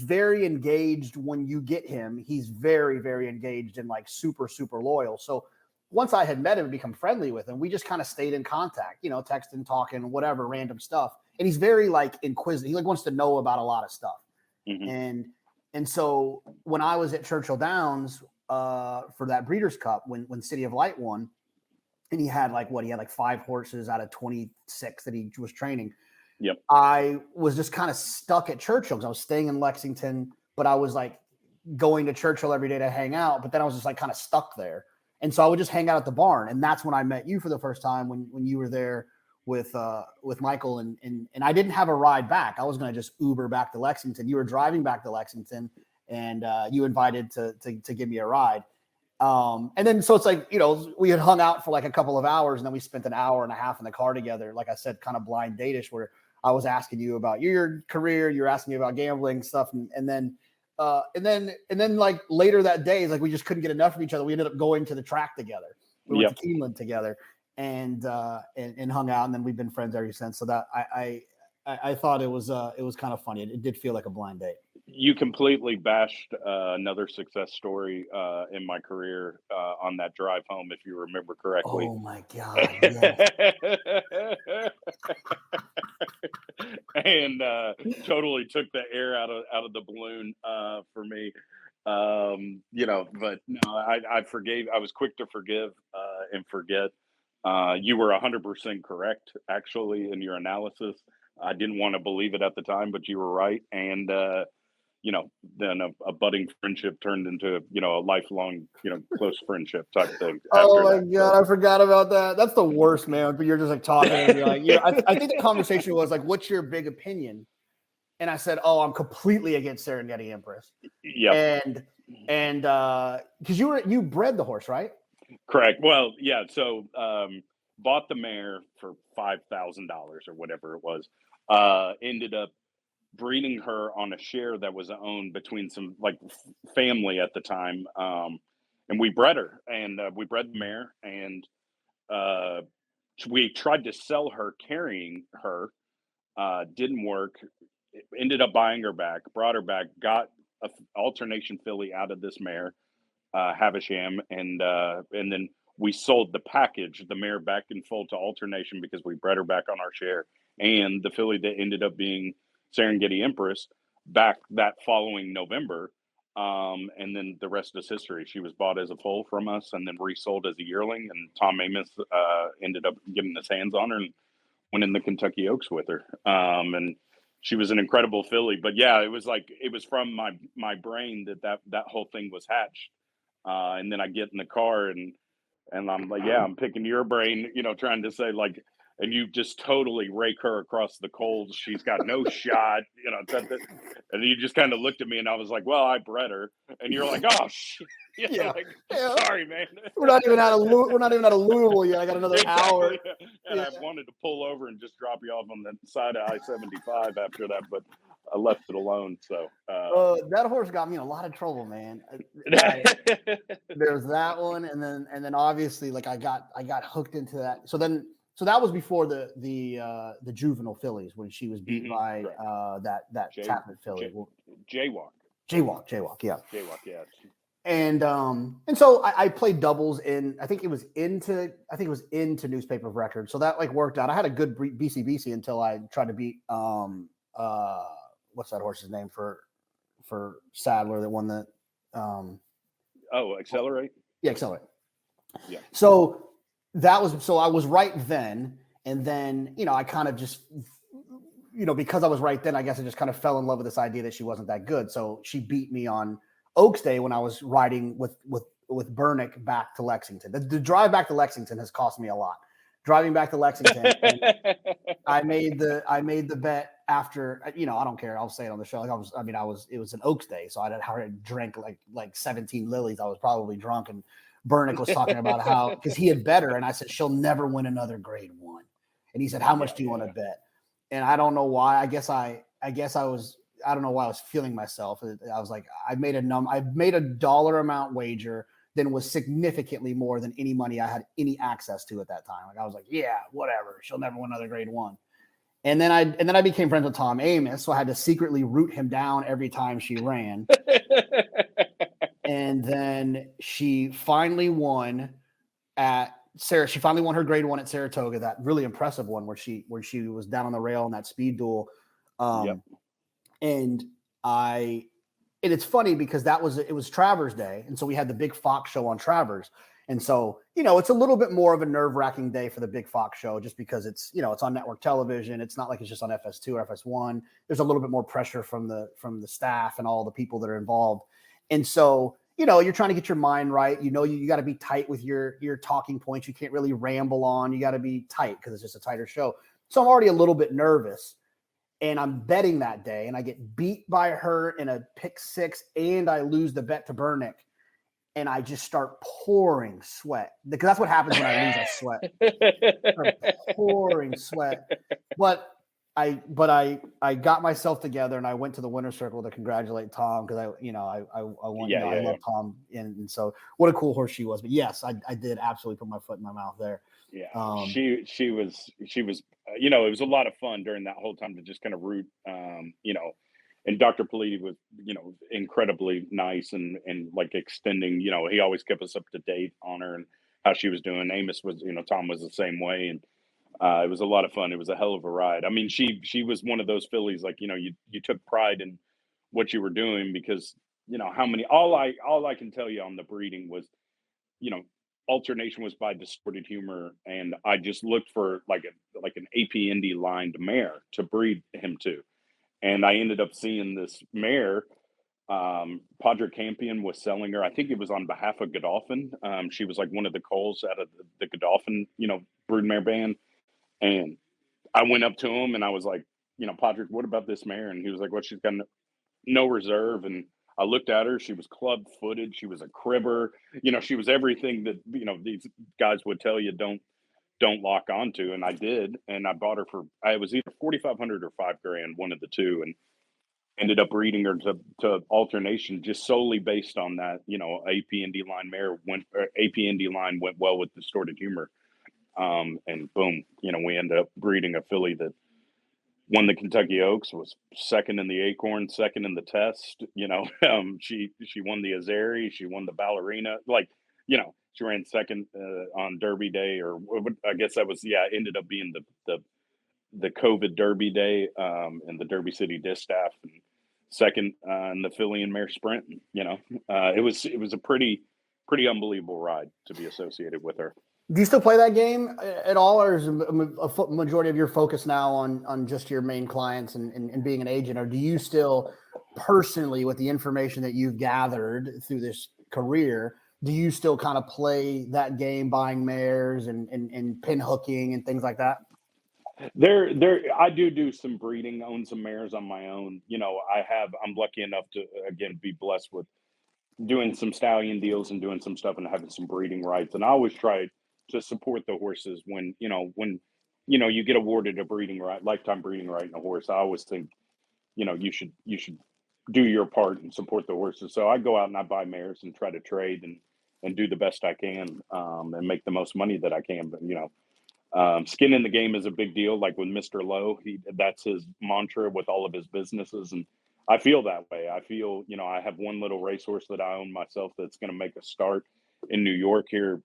very engaged when you get him. He's very, very engaged and like super, super loyal. So once I had met him and become friendly with him, we just kind of stayed in contact, texting, talking, whatever, random stuff. And he's very like inquisitive. He like wants to know about a lot of stuff. Mm-hmm. And so when I was at Churchill Downs for that Breeders' Cup, when City of Light won, and he had like 5 horses out of 26 that he was training. Yep. I was just kind of stuck at Churchill because I was staying in Lexington, but I was like going to Churchill every day to hang out. But then I was just like kind of stuck there. And so I would just hang out at the barn. And that's when I met you for the first time when you were there with Michael. And I didn't have a ride back. I was going to just Uber back to Lexington. You were driving back to Lexington and you invited to give me a ride. And then, so it's like, we had hung out for like a couple of hours and then we spent an hour and a half in the car together. Like I said, kind of blind date-ish, where I was asking you about your career. You're asking me about gambling stuff. And then like later that day, like we just couldn't get enough of each other. We ended up going to the track together. We went to Keeneland together. and hung out, and then we've been friends ever since. So that I thought it was kind of funny. It did feel like a blind date. You completely bashed another success story in my career on that drive home, if you remember correctly. Oh my God! Yes. And totally took the air out of the balloon for me. But no, I forgave. I was quick to forgive and forget. You were 100% correct, actually, in your analysis. I didn't want to believe it at the time, but you were right. And then a budding friendship turned into, a lifelong, close friendship type thing. Oh my God, I forgot about that. That's the worst, man. But you're just like talking and you're like, I think the conversation was like, what's your big opinion? And I said, oh, I'm completely against Serengeti Empress. Yeah. And because you bred the horse, right? Correct. Well, yeah. So bought the mare for $5,000 or whatever it was. Ended up breeding her on a share that was owned between some family at the time. And we bred her, and we bred the mare, and we tried to sell her carrying her. Didn't work. Ended up buying her back, brought her back, got a alternation filly out of this mare, Havisham, and then we sold the package, the mare back in full to alternation because we bred her back on our share, and the filly that ended up being Serengeti Empress back that following November. And then the rest is history. She was bought as a foal from us and then resold as a yearling. And Tom Amos ended up getting his hands on her and went in the Kentucky Oaks with her. And she was an incredible filly. But yeah, it was from my brain that whole thing was hatched. And then I get in the car and I'm like, yeah, I'm picking your brain, trying to say and you just totally rake her across the coals. She's got no shot, and you just kind of looked at me and I was like, well, I bred her. And you're like, oh, shit. Yeah. Sorry, man. We're not even out of Louisville yet. I got another hour. And I wanted to pull over and just drop you off on the side of I-75 after that, but I left it alone. So that horse got me in a lot of trouble, man. There's that one, and then obviously I got hooked into that. So that was before the juvenile fillies when she was beat by that Chapman filly. Jaywalk, yeah. Jaywalk, yeah. And so I played doubles in. I think it was into Newspaper of Record. So that worked out. I had a good BCBC until I tried to beat what's that horse's name for Sadler that won the Accelerate. Yeah, Accelerate. Yeah. So I was right then, and then I kind of just because I was right then, I guess I just kind of fell in love with this idea that she wasn't that good. So she beat me on Oaks Day when I was riding with Burnick back to Lexington. The drive back to Lexington has cost me a lot. Driving back to Lexington, and I made the bet after I don't care. I'll say it on the show. It was an Oaks Day, so I had already drank like 17 lilies. I was probably drunk, and Burnick was talking about how because he had bet her, and I said she'll never win another Grade 1, and he said how much do you want to bet? And I don't know why. I don't know why I was feeling myself. I was like, I made a dollar amount wager than was significantly more than any money I had any access to at that time. I was like, yeah, whatever. She'll never win another Grade 1. And then I became friends with Tom Amos, so I had to secretly root him down every time she ran. And then she finally won she finally won her Grade 1 at Saratoga, that really impressive one where she was down on the rail in that speed duel. And it's funny because it was Travers Day. And so we had the Big Fox show on Travers. And so, it's a little bit more of a nerve-wracking day for the Big Fox show just because it's on network television. It's not like it's just on FS2 or FS1. There's a little bit more pressure from the staff and all the people that are involved. And so, you're trying to get your mind right. You got to be tight with your talking points. You can't really ramble on. You got to be tight because it's just a tighter show. So I'm already a little bit nervous. And I'm betting that day, and I get beat by her in a pick 6, and I lose the bet to Burnick, and I just start pouring sweat because that's what happens when I lose. I sweat, I start pouring sweat. But I got myself together, and I went to the winner's circle to congratulate Tom because I won. I love Tom, and so what a cool horse she was. But yes, I did absolutely put my foot in my mouth there. Yeah, Um, she was it was a lot of fun during that whole time to just kind of root, and Dr. Politi was, incredibly nice and like extending, he always kept us up to date on her and how she was doing. Amos was, Tom was the same way, and it was a lot of fun. It was a hell of a ride. I mean, she was one of those fillies, like, you took pride in what you were doing because how many all I can tell you on the breeding was, you know, alternation was by distorted humor, and I just looked for like an AP Indy lined mare to breed him to, and I ended up seeing this mare. Padre Campion was selling her. I think it was on behalf of Godolphin. She was like one of the culls out of the Godolphin, broodmare band, and I went up to him and I was like, Padre, what about this mare? And he was like, well, she's got no reserve. And I looked at her. She was club footed. She was a cribber. She was everything that these guys would tell you don't lock onto. And I did. And I bought her for I was either 4,500 or $5,000, one of the two, and ended up breeding her to alternation just solely based on that. APND line mare went APND line went well with distorted humor. And boom, we ended up breeding a filly that won the Kentucky Oaks, was second in the Acorn, second in the Test. She won the Azeri, she won the Ballerina. She ran second on Derby Day, or I guess that was ended up being the COVID Derby Day, and the Derby City Distaff, and second in the filly and mare sprint. It was a pretty unbelievable ride to be associated with her. do you still play that game at all, or is a majority of your focus now on just your main clients and being an agent, or do you still personally, with the information that you've gathered through this career, do you still kind of play that game, buying mares and pin hooking and things like that? I do some breeding, own some mares on my own. I'm lucky enough to, again, be blessed with doing some stallion deals and doing some stuff and having some breeding rights. And I always try to support the horses when you get awarded a breeding right, lifetime breeding right in a horse. I always think, you should do your part and support the horses. So I go out and I buy mares and try to trade and do the best I can, and make the most money that I can. But, skin in the game is a big deal. Like with Mr. Lowe, that's his mantra with all of his businesses. And I feel that way. I feel, I have one little racehorse that I own myself that's going to make a start in New York here,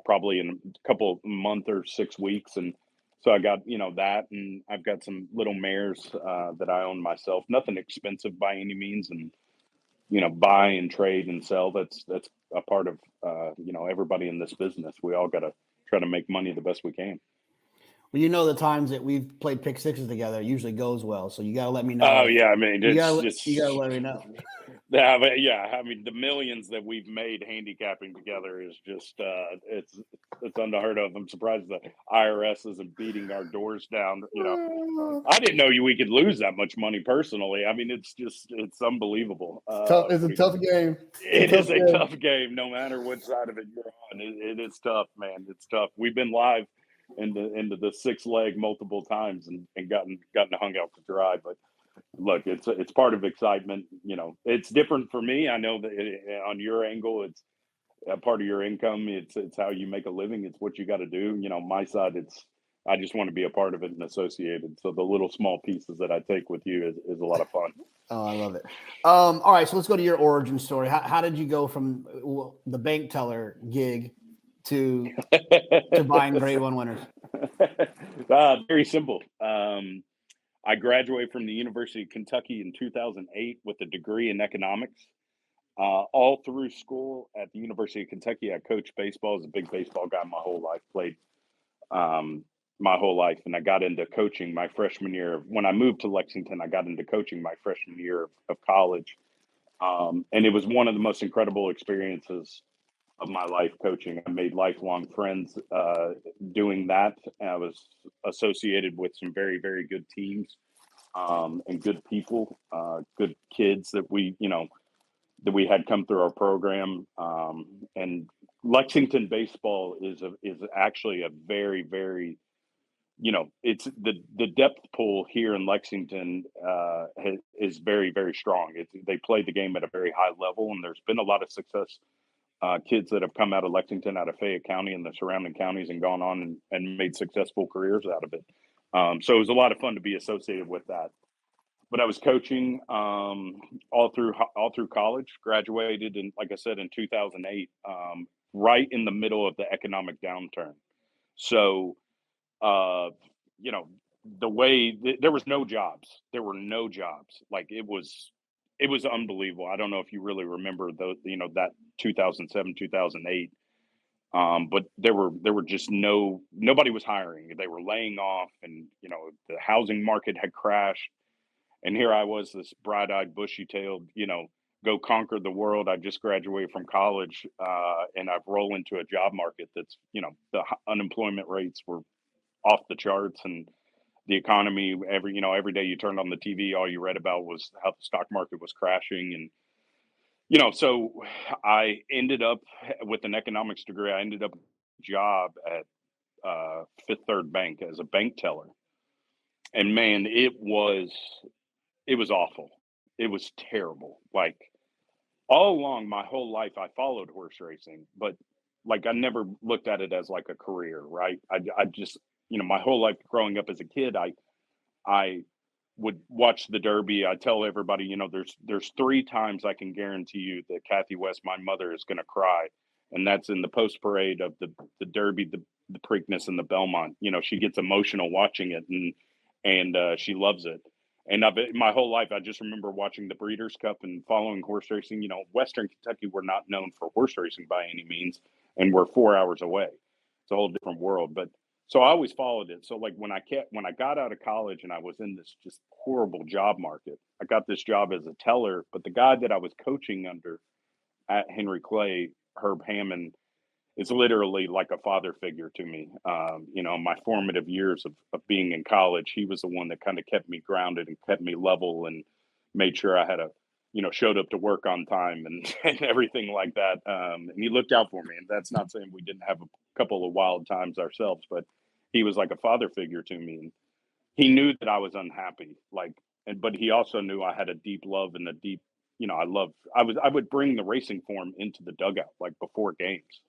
probably in a couple month or 6 weeks. And so I got, that, and I've got some little mares that I own myself. Nothing expensive by any means. And, buy and trade and sell. That's a part of, everybody in this business. We all got to try to make money the best we can. Well, the times that we've played pick sixes together, it usually goes well. So you got to let me know. Oh yeah, I mean, you got to let me know. Yeah, I mean, the millions that we've made handicapping together is just it's unheard of. I'm surprised the IRS isn't beating our doors down. I didn't know we could lose that much money personally. I mean, it's unbelievable. It's a tough game. It is a tough game, no matter what side of it you're on. It is tough, man. It's tough. We've been live into the 6 leg multiple times and gotten hung out to dry, but look, it's part of excitement. It's different for me. I know that on your angle, it's a part of your income. It's how you make a living. It's what you got to do. My side, I just want to be a part of it and associated. So the little small pieces that I take with you is a lot of fun. Oh, I love it. All right, so let's go to your origin story. How did you go from the bank teller gig to buying grade 1 winners? Very simple. I graduated from the University of Kentucky in 2008 with a degree in economics. All through school at the University of Kentucky, I coached baseball. I was a big baseball guy my whole life, played my whole life. And I got into coaching my freshman year. When I moved to Lexington, I got into coaching my freshman year of college. And it was one of the most incredible experiences of my life coaching. I made lifelong friends doing that. I was associated with some very, very good teams, and good people, good kids that we had come through our program. And Lexington baseball is actually a very, very, it's the depth pool here in Lexington is very, very strong. They play the game at a very high level, and there's been a lot of success kids that have come out of Lexington, out of Fayette County and the surrounding counties and gone on and made successful careers out of it. So it was a lot of fun to be associated with that. But I was coaching all through college. Graduated in, like I said, in 2008, right in the middle of the economic downturn. So, uh, you know, there was no jobs. There were no jobs. Like it was unbelievable. I don't know if you really remember that 2007, 2008. But there were just nobody was hiring. They were laying off, and the housing market had crashed. And here I was, this bright-eyed, bushy-tailed, go conquer the world. I just graduated from college, and I've rolled into a job market that's, unemployment rates were off the charts, and the economy, every day you turned on the TV, all you read about was how the stock market was crashing. And, so I ended up with an economics degree. I ended up a job at Fifth Third Bank as a bank teller. And man, it was awful. It was terrible. Like all along my whole life, I followed horse racing, but like I never looked at it as like a career, right? I just, my whole life growing up as a kid, I would watch the Derby. I tell everybody, there's 3 times I can guarantee you that Kathy West, my mother, is going to cry, and that's in the post parade of the Derby, the Preakness, and the Belmont. She gets emotional watching it, and she loves it. And my whole life, I just remember watching the Breeders' Cup and following horse racing. Western Kentucky, we're not known for horse racing by any means, and we're 4 hours away. It's a whole different world. But so I always followed it. So like when I got out of college and I was in this just horrible job market, I got this job as a teller. But the guy that I was coaching under at Henry Clay, Herb Hammond, is literally like a father figure to me. My formative years of being in college, he was the one that kind of kept me grounded and kept me level and made sure I had showed up to work on time and everything like that. And he looked out for me. And that's not saying we didn't have a couple of wild times ourselves, but he was like a father figure to me. And he knew that I was unhappy, but he also knew I had a deep love and a deep, I would bring the racing form into the dugout, like before games,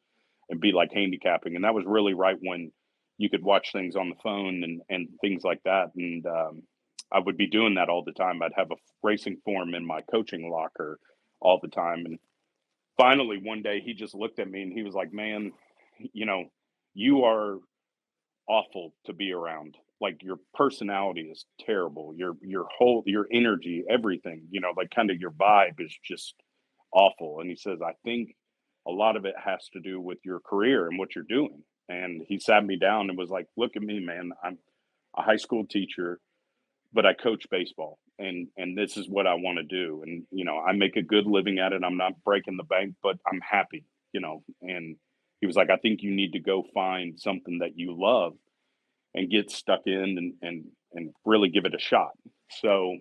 and be like handicapping. And that was really right when you could watch things on the phone and things like that. And I would be doing that all the time. I'd have a racing form in my coaching locker all the time. And finally, one day he just looked at me and he was like, man, you are awful to be around. Like your personality is terrible. Your energy, everything, like kind of your vibe is just awful. And he says, I think a lot of it has to do with your career and what you're doing. And he sat me down and was like, look at me, man. I'm a high school teacher, but I coach baseball, and this is what I want to do. And, I make a good living at it. I'm not breaking the bank, but I'm happy, and he was like, I think you need to go find something that you love and get stuck in and really give it a shot. So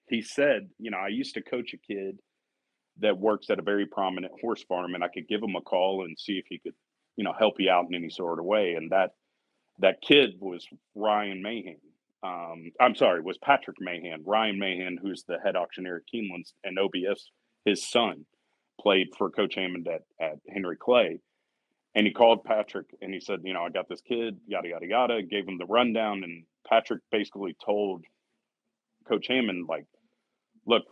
he said, I used to coach a kid that works at a very prominent horse farm, and I could give him a call and see if he could, help you out in any sort of way. And that kid was Ryan Mahan. I'm sorry, was Patrick Mahan. Ryan Mahan, who's the head auctioneer at Keeneland's and OBS, his son played for Coach Hammond at Henry Clay. And he called Patrick and he said, I got this kid, yada, yada, yada, gave him the rundown. And Patrick basically told Coach Hammond, like, look,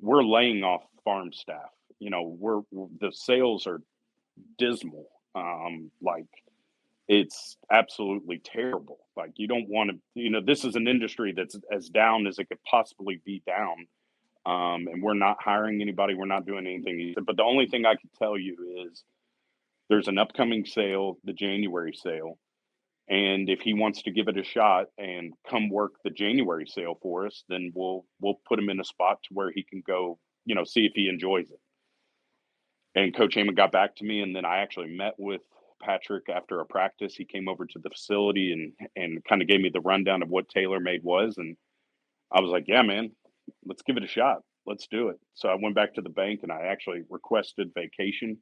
we're laying off farm staff. The sales are dismal. It's absolutely terrible. Like you don't want to, this is an industry that's as down as it could possibly be down. And we're not hiring anybody. We're not doing anything. But the only thing I can tell you is there's an upcoming sale, the January sale. And if he wants to give it a shot and come work the January sale for us, then we'll put him in a spot to where he can go, see if he enjoys it. And Coach Hammond got back to me, and then I actually met with Patrick after a practice. He came over to the facility and kind of gave me the rundown of what TaylorMade was. And I was like, yeah, man, let's give it a shot. Let's do it. So I went back to the bank and I actually requested vacation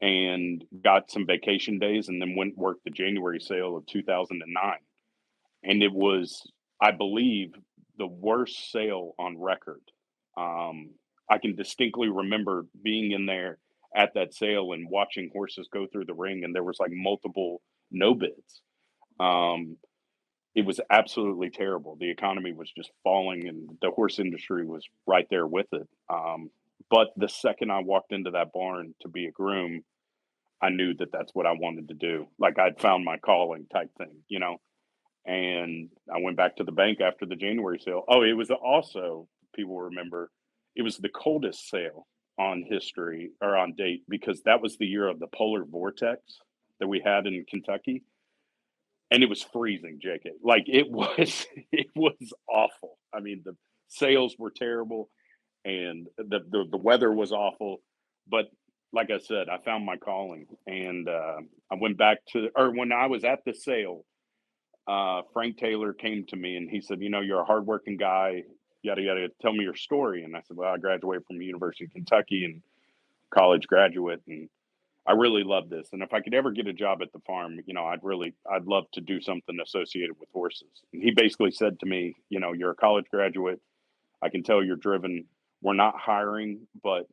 and got some vacation days, and then went and worked the January sale of 2009. And it was, I believe, the worst sale on record. I can distinctly remember being in there at that sale and watching horses go through the ring, and there was like multiple no bids. Um, it was absolutely terrible. The economy was just falling, and the horse industry was right there with it. But the second I walked into that barn to be a groom, I knew that that's what I wanted to do. Like I'd found my calling type thing, you know? And I went back to the bank after the January sale. Oh, it was also, people remember, it was the coldest sale on history or on date because that was the year of the polar vortex that we had in Kentucky. And it was freezing, JK. Like it was, it was awful. I mean, the sales were terrible and the weather was awful. But like I said, I found my calling and I went back to, or when I was at the sale, Frank Taylor came to me and he said, "You know, you're a hardworking guy. Yada yada. Tell me your story." And I said, "Well, I graduated from the University of Kentucky and college graduate, and I really love this. And if I could ever get a job at the farm, you know, I'd love to do something associated with horses." And he basically said to me, "You know, you're a college graduate. I can tell you're driven. We're not hiring, but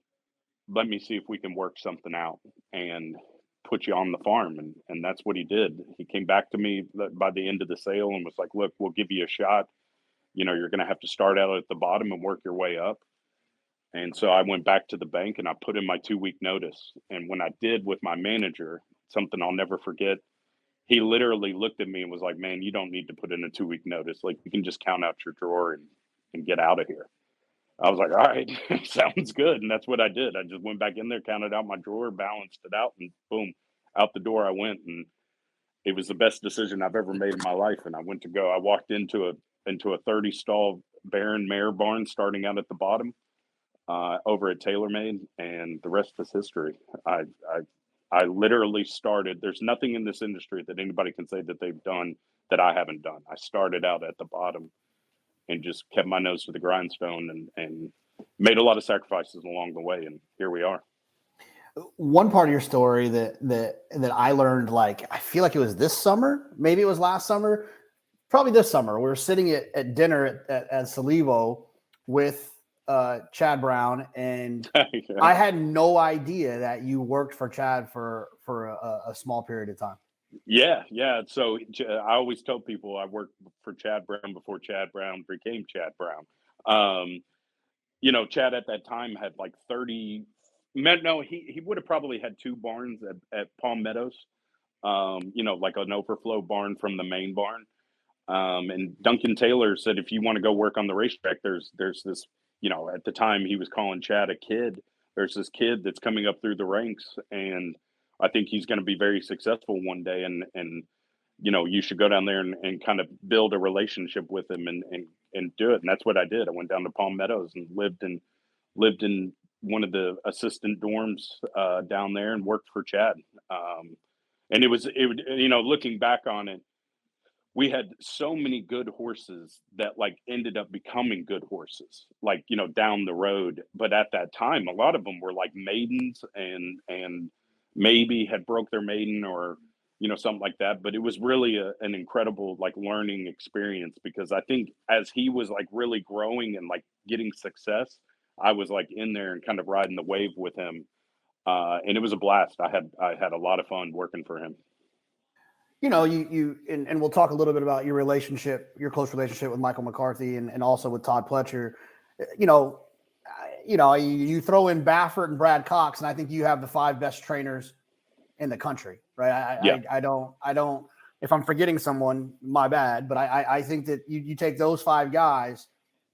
let me see if we can work something out and put you on the farm." And that's what he did. He came back to me by the end of the sale and was like, "Look, we'll give you a shot. You know, you're going to have to start out at the bottom and work your way up." And so I went back to the bank and I put in my 2 week notice. And when I did with my manager, something I'll never forget, he literally looked at me and was like, "Man, you don't need to put in a 2 week notice. Like you can just count out your drawer and get out of here." I was like, "All right, sounds good." And that's what I did. I just went back in there, counted out my drawer, balanced it out, and boom, out the door I went. And it was the best decision I've ever made in my life. And I walked into a 30 stall Baron mare barn starting out at the bottom over at TaylorMade, and the rest is history. I literally started. There's nothing in this industry that anybody can say that they've done that I haven't done. I started out at the bottom and just kept my nose to the grindstone and made a lot of sacrifices along the way, and here we are. One part of your story that I learned, like I feel like it was this summer, maybe it was last summer, probably this summer. We were sitting at dinner at Salivo with Chad Brown, and Yeah. I had no idea that you worked for Chad for a small period of time. Yeah. So I always tell people I worked for Chad Brown before Chad Brown became Chad Brown. Um, you know, Chad at that time had like 30. No, he would have probably had two barns at Palm Meadows. You know, like an overflow barn from the main barn. And Duncan Taylor said, if you want to go work on the racetrack, there's this, you know, at the time he was calling Chad a kid. There's this kid that's coming up through the ranks, and I think he's going to be very successful one day. And you know, you should go down there and kind of build a relationship with him and do it. And that's what I did. I went down to Palm Meadows and lived in one of the assistant dorms down there and worked for Chad. And you know, looking back on it, we had so many good horses that like ended up becoming good horses, like, you know, down the road. But at that time, a lot of them were like maidens and maybe had broke their maiden or, you know, something like that. But it was really an incredible like learning experience because I think as he was like really growing and like getting success, I was like in there and kind of riding the wave with him. And it was a blast. I had a lot of fun working for him. You know, and we'll talk a little bit about your relationship, your close relationship with Michael McCarthy and also with Todd Pletcher. You know, you throw in Baffert and Brad Cox, and I think you have the five best trainers in the country, right? Yeah. I don't. If I'm forgetting someone, my bad. But I think that you take those five guys,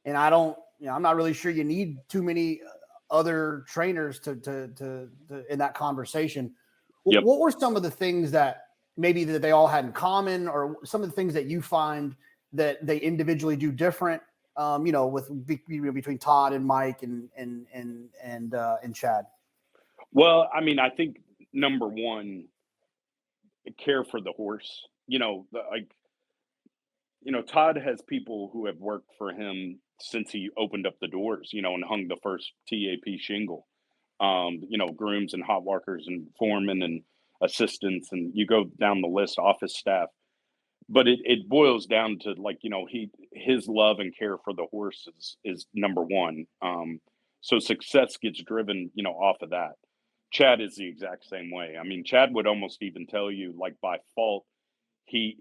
and I don't. You know, I'm not really sure you need too many other trainers to in that conversation. Yep. What were some of the things that maybe that they all had in common, or some of the things that you find that they individually do different? You know, between Todd and Mike and Chad. Well, I mean, I think number one, care for the horse. You know, Todd has people who have worked for him since he opened up the doors, you know, and hung the first TAP shingle. You know, grooms and hot walkers and foremen and assistants, and you go down the list, office staff. But it boils down to like, you know, his love and care for the horse is number one. So success gets driven, off of that. Chad is the exact same way. I mean, Chad would almost even tell you, like, by fault, he's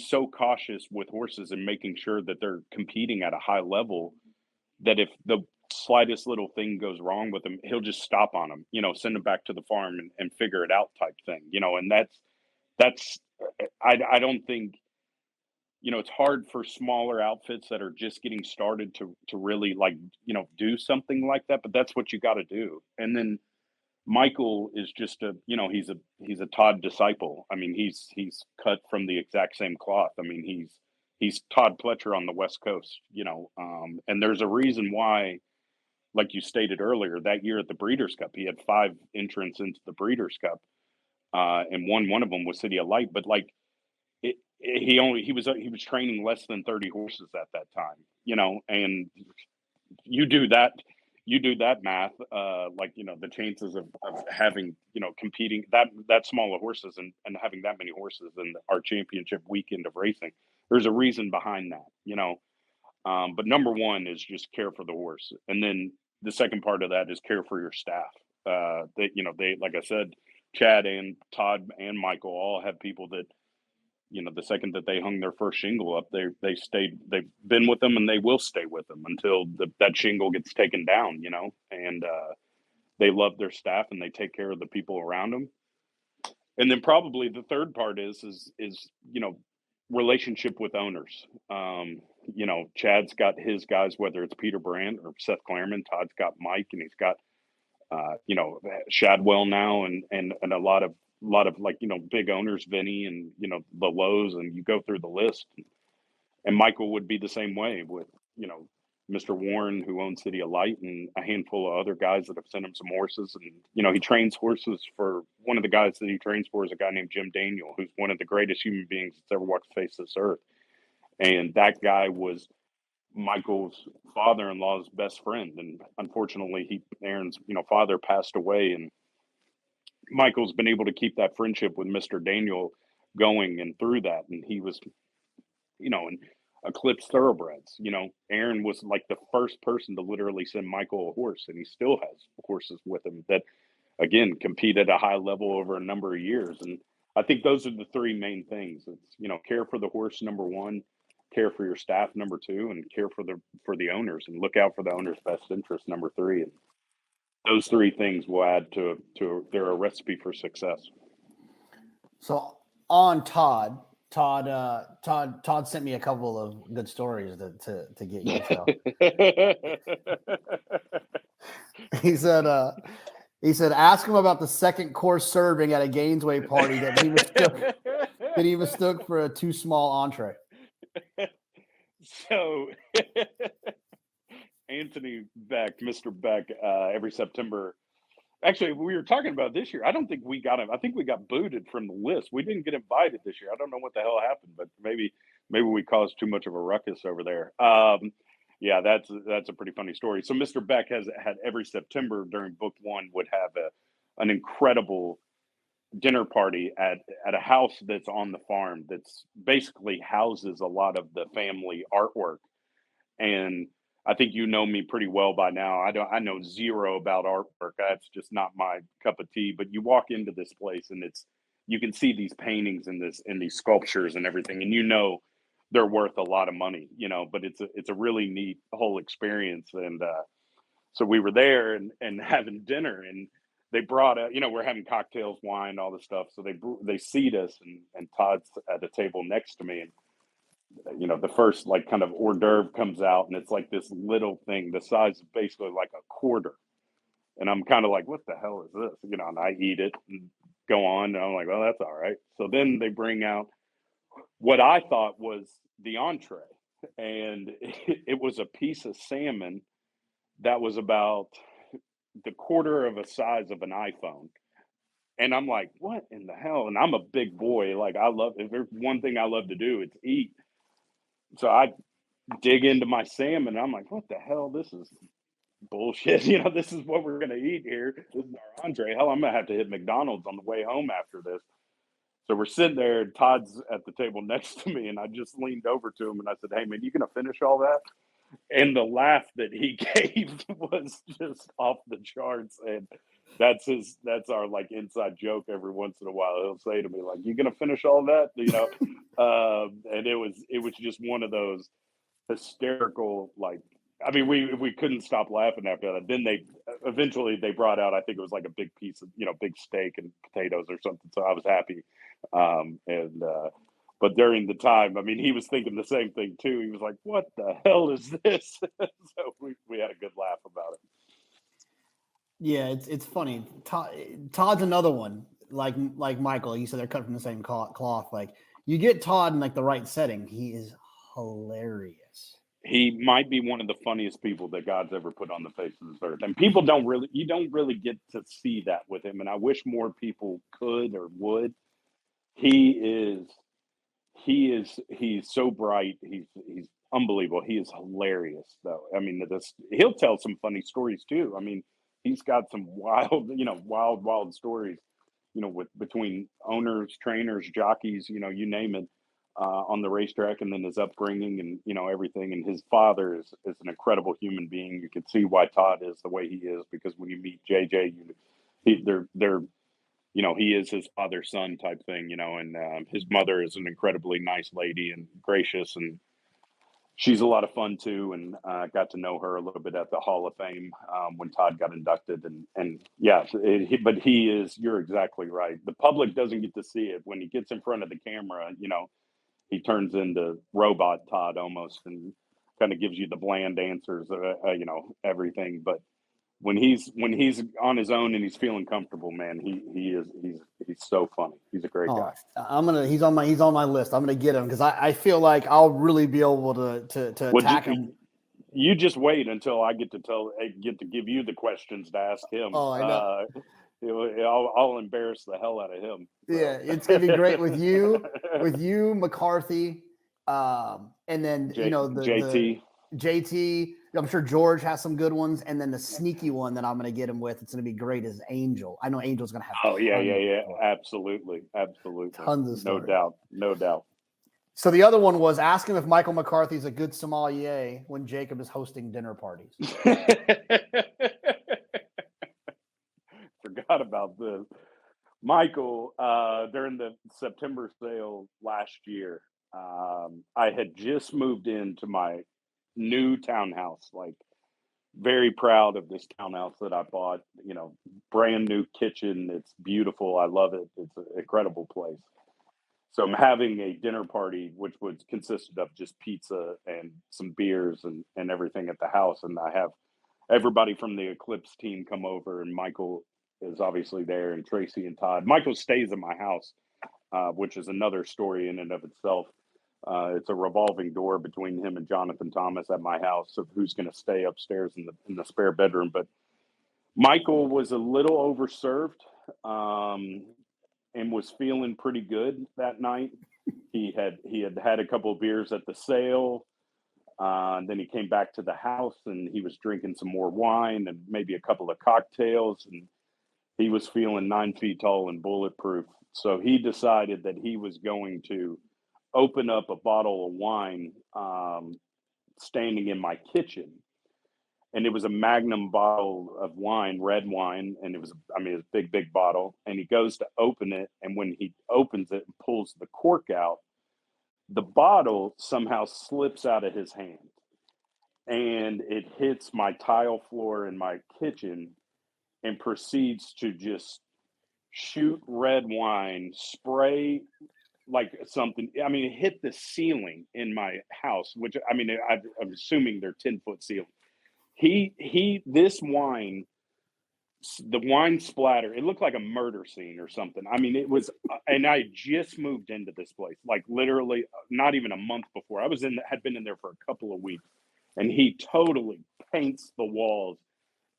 so cautious with horses and making sure that they're competing at a high level that if the slightest little thing goes wrong with him, he'll just stop on him, send him back to the farm and figure it out type thing, and that's I don't think, it's hard for smaller outfits that are just getting started to really, like, do something like that, but that's what you got to do. And then Michael is just he's a Todd disciple. I mean, he's cut from the exact same cloth. I mean, he's Todd Pletcher on the West Coast, and there's a reason why, like you stated earlier, that year at the Breeders' Cup, he had 5 entrants into the Breeders' Cup, and won one of them was City of Light. But like he was training less than 30 horses at that time, and you do that you do that math, like, the chances of having, competing that small of horses and having that many horses in our championship weekend of racing. There's a reason behind that. But number one is just care for the horse. And then the second part of that is care for your staff. They, like I said, Chad and Todd and Michael all have people that, the second that they hung their first shingle up, they've been with them and they will stay with them until that shingle gets taken down, and they love their staff and they take care of the people around them. And then probably the third part is relationship with owners. Chad's got his guys, whether it's Peter Brandt or Seth Claremont. Todd's got Mike, and he's got Shadwell now, and a lot of like, big owners, Vinnie and, the Lowe's, and you go through the list. And Michael would be the same way with, Mr. Warren, who owns City of Light, and a handful of other guys that have sent him some horses. And, he trains horses for one of the guys that he trains for is a guy named Jim Daniel, who's one of the greatest human beings that's ever walked the face of this earth. And that guy was Michael's father-in-law's best friend. And unfortunately, Aaron's, father passed away, and Michael's been able to keep that friendship with Mr. Daniel going and through that. And he was, in Eclipse Thoroughbreds, Aaron was like the first person to literally send Michael a horse, and he still has horses with him that, again, compete at a high level over a number of years. And I think those are the three main things. It's, care for the horse, number one, care for your staff, number two, and care for the owners, and look out for the owner's best interest, number three. And those three things will add to they're a recipe for success. So on Todd sent me a couple of good stories to get you to tell. He said, ask him about the second course serving at a Gainesway party that he mistook for a too small entree. So Anthony Beck, Mr. Beck, every September. Actually, we were talking about this year. I don't think we got him. I think we got booted from the list. We didn't get invited this year. I don't know what the hell happened, but maybe we caused too much of a ruckus over there. Yeah, that's a pretty funny story. So Mr. Beck has had every September during book one would have an incredible dinner party at a house that's on the farm that's basically houses a lot of the family artwork. And I think you know me pretty well by now. I know zero about artwork. That's just not my cup of tea. But you walk into this place and you can see these paintings and these sculptures and everything, and they're worth a lot of money, but it's a really neat whole experience. And so we were there and having dinner, and they brought we're having cocktails, wine, all this stuff. So they seat us, and Todd's at a table next to me, and the first like kind of hors d'oeuvre comes out, and it's like this little thing the size of basically like a quarter. And I'm kind of like, what the hell is this? And I eat it and go on. And I'm like, well, that's all right. So then they bring out what I thought was the entree. And it was a piece of salmon that was about the quarter of a size of an iPhone. And I'm like, what in the hell? And I'm a big boy. Like, if there's one thing I love to do, it's eat. So I dig into my salmon, and I'm like, what the hell? This is bullshit. This is what we're going to eat here. This is our entree. Hell, I'm going to have to hit McDonald's on the way home after this. So we're sitting there, and Todd's at the table next to me, and I just leaned over to him, and I said, hey, man, you going to finish all that? And the laugh that he gave was just off the charts. And that's our like inside joke every once in a while. He'll say to me, like, "You gonna finish all that?" And it was just one of those hysterical, like, I mean, we couldn't stop laughing after that. Then they eventually they brought out, I think it was like a big piece of, big steak and potatoes or something. So I was happy. And but during the time, I mean, he was thinking the same thing too. He was like, "What the hell is this?" So we had a good laugh about it. Yeah, it's funny. Todd's another one. Like Michael, you said they're cut from the same cloth. Like you get Todd in like the right setting, he is hilarious. He might be one of the funniest people that God's ever put on the face of this earth. And you don't really get to see that with him. And I wish more people could or would. He is, he's so bright. He's unbelievable. He is hilarious though. I mean, he'll tell some funny stories too. I mean, he's got some wild, wild stories, with between owners, trainers, jockeys, you name it. On the racetrack, and then his upbringing, and everything. And his father is an incredible human being. You can see why Todd is the way he is, because when you meet JJ, they're he is his father's son type thing, and his mother is an incredibly nice lady and gracious, and she's a lot of fun too. And got to know her a little bit at the Hall of Fame when Todd got inducted. And yeah, but he is. You're exactly right. The public doesn't get to see it when he gets in front of the camera. He turns into robot Todd almost, and kind of gives you the bland answers, everything. But when he's on his own and he's feeling comfortable, man, he's so funny. He's a great guy. He's on my list. I'm gonna get him because I feel like I'll really be able to attack him. You just wait until I get to give you the questions to ask him. Oh, I know. I'll embarrass the hell out of him. Yeah, it's gonna be great with you, McCarthy, and then JT. JT. I'm sure George has some good ones, and then the sneaky one that I'm gonna get him with. It's gonna be great is Angel. I know Angel's gonna have. Oh yeah, absolutely. Tons of stories. No doubt. So the other one was ask him if Michael McCarthy is a good sommelier when Jacob is hosting dinner parties. Forgot about this. Michael, during the September sale last year, I had just moved into my new townhouse, like very proud of this townhouse that I bought, brand new kitchen. It's beautiful. I love it. It's an incredible place. So I'm having a dinner party, which was consisted of just pizza and some beers and everything at the house. And I have everybody from the Eclipse team come over, and Michael is obviously there, and Tracy and Todd. Michael stays in my house, which is another story in and of itself. It's a revolving door between him and Jonathan Thomas at my house of who's going to stay upstairs in the spare bedroom. But Michael was a little overserved, and was feeling pretty good that night. He had a couple of beers at the sale. And then he came back to the house, and he was drinking some more wine and maybe a couple of cocktails, and he was feeling 9 feet tall and bulletproof. So he decided that he was going to open up a bottle of wine standing in my kitchen. And it was a Magnum bottle of wine, red wine. And it was a big bottle. And he goes to open it. And when he opens it and pulls the cork out, the bottle somehow slips out of his hand. And it hits my tile floor in my kitchen and proceeds to just shoot red wine, spray like something. I mean, it hit the ceiling in my house, which I'm assuming they're 10-foot ceiling. This wine, the wine splatter, it looked like a murder scene or something. I mean, it was, and I just moved into this place, like literally not even a month before. Had been in there for a couple of weeks, and he totally paints the walls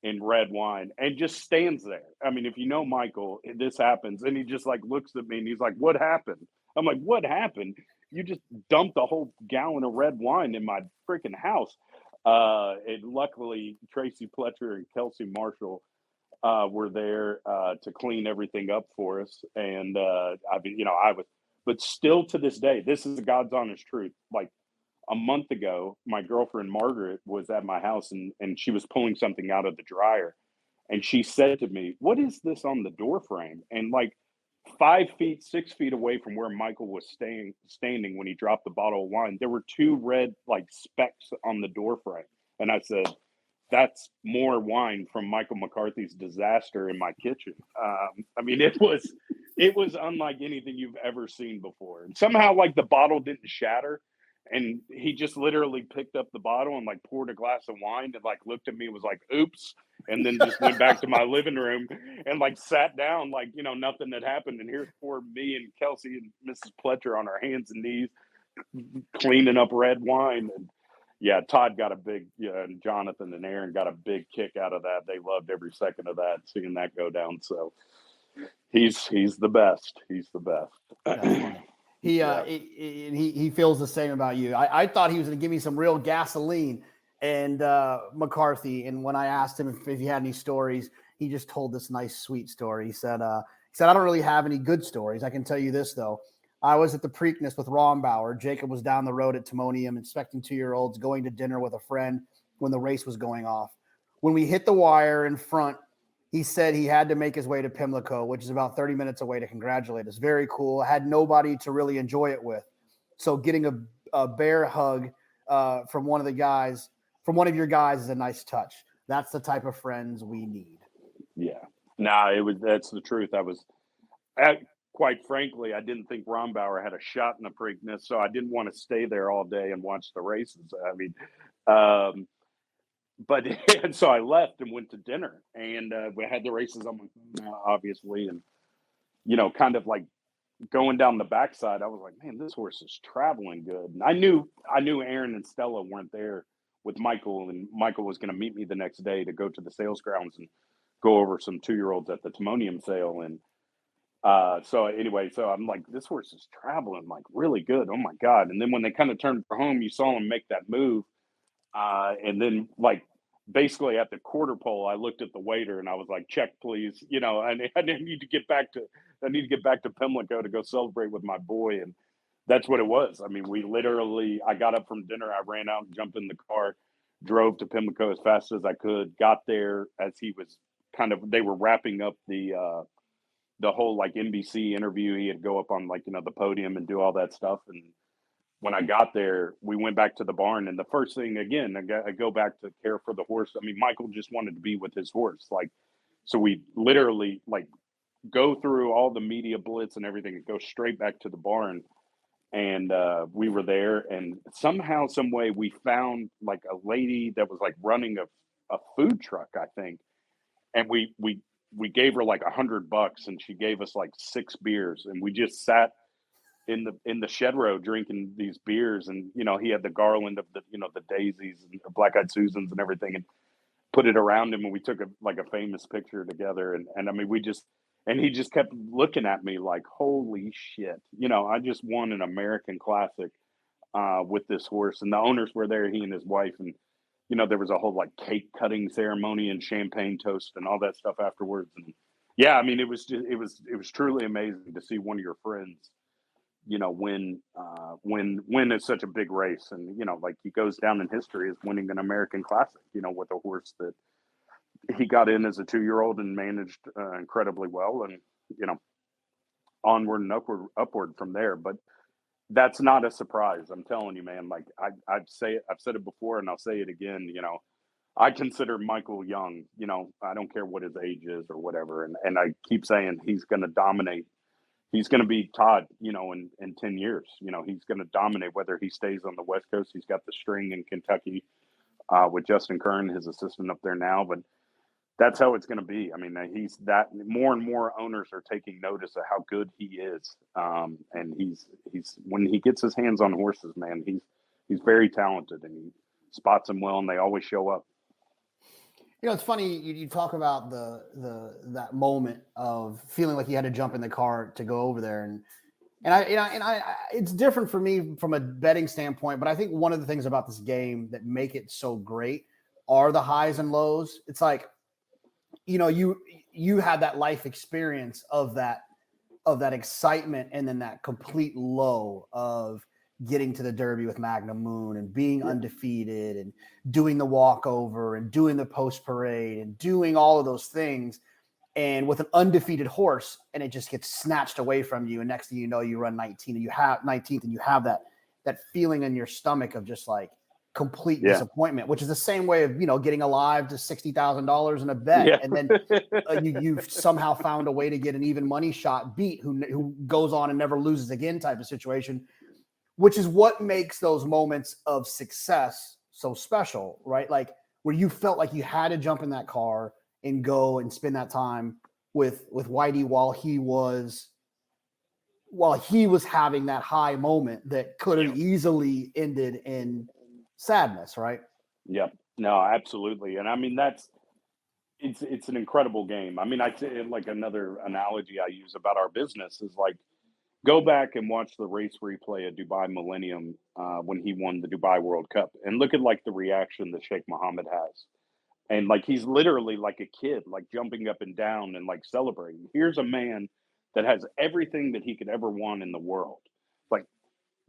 in red wine and just stands there. I mean, if you know Michael, this happens, and he just like looks at me and he's like, "What happened?" I'm like, "What happened? You just dumped a whole gallon of red wine in my freaking house." And luckily, Tracy Pletcher and Kelsey Marshall were there to clean everything up for us. And but still to this day, this is God's honest truth. Like a month ago, my girlfriend Margaret was at my house and she was pulling something out of the dryer. And she said to me, "What is this on the door frame?" And like 5 feet, 6 feet away from where Michael was standing when he dropped the bottle of wine, there were two red like specks on the door frame. And I said, "That's more wine from Michael McCarthy's disaster in my kitchen." I mean, it was unlike anything you've ever seen before. And somehow, like the bottle didn't shatter, and he just literally picked up the bottle and like poured a glass of wine and like looked at me and was like, "Oops," and then just went back to my living room and like sat down like nothing had happened. And here's poor me and Kelsey and Mrs. Pletcher on our hands and knees cleaning up red wine. And yeah, Todd got a big, and Jonathan and Aaron got a big kick out of that. They loved every second of that, seeing that go down. So he's the best. He's the best. That's funny. He feels the same about you. I thought he was going to give me some real gasoline and McCarthy. And when I asked him if he had any stories, he just told this nice, sweet story. He said, "I don't really have any good stories. I can tell you this though. I was at the Preakness with Rombauer. Jacob was down the road at Timonium inspecting 2-year-olds, going to dinner with a friend when the race was going off. When we hit the wire in front, he said he had to make his way to Pimlico, which is about 30 minutes away, to congratulate us. Very cool. I had nobody to really enjoy it with. So getting a bear hug from one of your guys is a nice touch. That's the type of friends we need." Yeah. That's the truth. Quite frankly, I didn't think Rombauer had a shot in the Preakness, so I didn't want to stay there all day and watch the races. I mean, but and so I left and went to dinner, and we had the races on my phone now, obviously, and kind of like going down the backside, I was like, "Man, this horse is traveling good." And I knew Aaron and Stella weren't there with Michael, and Michael was going to meet me the next day to go to the sales grounds and go over some 2-year-olds at the Timonium sale. And so anyway, so I'm like, this horse is traveling like really good. Oh my God. And then when they kind of turned for home, you saw him make that move. And then like basically at the quarter pole, I looked at the waiter and I was like, "Check, please." I need to get back to Pimlico to go celebrate with my boy. And that's what it was. I mean, I got up from dinner. I ran out and jumped in the car, drove to Pimlico as fast as I could, got there as they were wrapping up the whole like NBC interview. He had go up on like, the podium and do all that stuff. And when I got there, we went back to the barn. And the first thing, again, I go back to care for the horse. I mean, Michael just wanted to be with his horse. Like, so we literally like go through all the media blitz and everything and go straight back to the barn. And we were there, and somehow, some way, we found like a lady that was like running a food truck, I think. And we gave her like $100, and she gave us like 6 beers, and we just sat in the shed row drinking these beers. And he had the garland of the daisies and the black-eyed Susans and everything, and put it around him, and we took a famous picture together. And I mean, he just kept looking at me like, "Holy shit, I just won an American Classic with this horse." And the owners were there, he and his wife, and there was a whole like cake cutting ceremony and champagne toast and all that stuff afterwards. And yeah, I mean, it was truly amazing to see one of your friends, win it's such a big race. And like he goes down in history as winning an American Classic, with a horse that he got in as a 2-year-old and managed incredibly well, and onward and upward from there. But that's not a surprise. I'm telling you, man. Like I've said it before, and I'll say it again. I consider Michael young. I don't care what his age is or whatever. And I keep saying he's going to dominate. He's going to be Todd, in 10 years. He's going to dominate whether he stays on the West Coast. He's got the string in Kentucky with Justin Kern, his assistant up there now. But that's how it's going to be. I mean, he's that more and more owners are taking notice of how good he is. And he's when he gets his hands on horses, man, he's very talented, and he spots them well, and they always show up. It's funny you talk about that moment of feeling like you had to jump in the car to go over there, and I it's different for me from a betting standpoint, but I think one of the things about this game that make it so great are the highs and lows. It's like, you had that life experience of that excitement, and then that complete low of getting to the Derby with Magnum Moon and being undefeated and doing the walkover and doing the post parade and doing all of those things. And with an undefeated horse, and it just gets snatched away from you. And next thing you know, you run 19 and you have 19th and you have that feeling in your stomach of just like complete disappointment, which is the same way of, getting alive to $60,000 in a bet. Yeah. And then you've somehow found a way to get an even money shot beat who goes on and never loses again type of situation, which is what makes those moments of success so special, right? Like where you felt like you had to jump in that car and go and spend that time with Whitey while he was having that high moment that could have easily ended in sadness, right? Yep. No, absolutely. And I mean, it's an incredible game. I mean, like another analogy I use about our business is like, go back and watch the race replay at Dubai Millennium when he won the Dubai World Cup and look at like the reaction that Sheikh Mohammed has. And like, he's literally like a kid, like jumping up and down and like celebrating. Here's a man that has everything that he could ever want in the world. Like,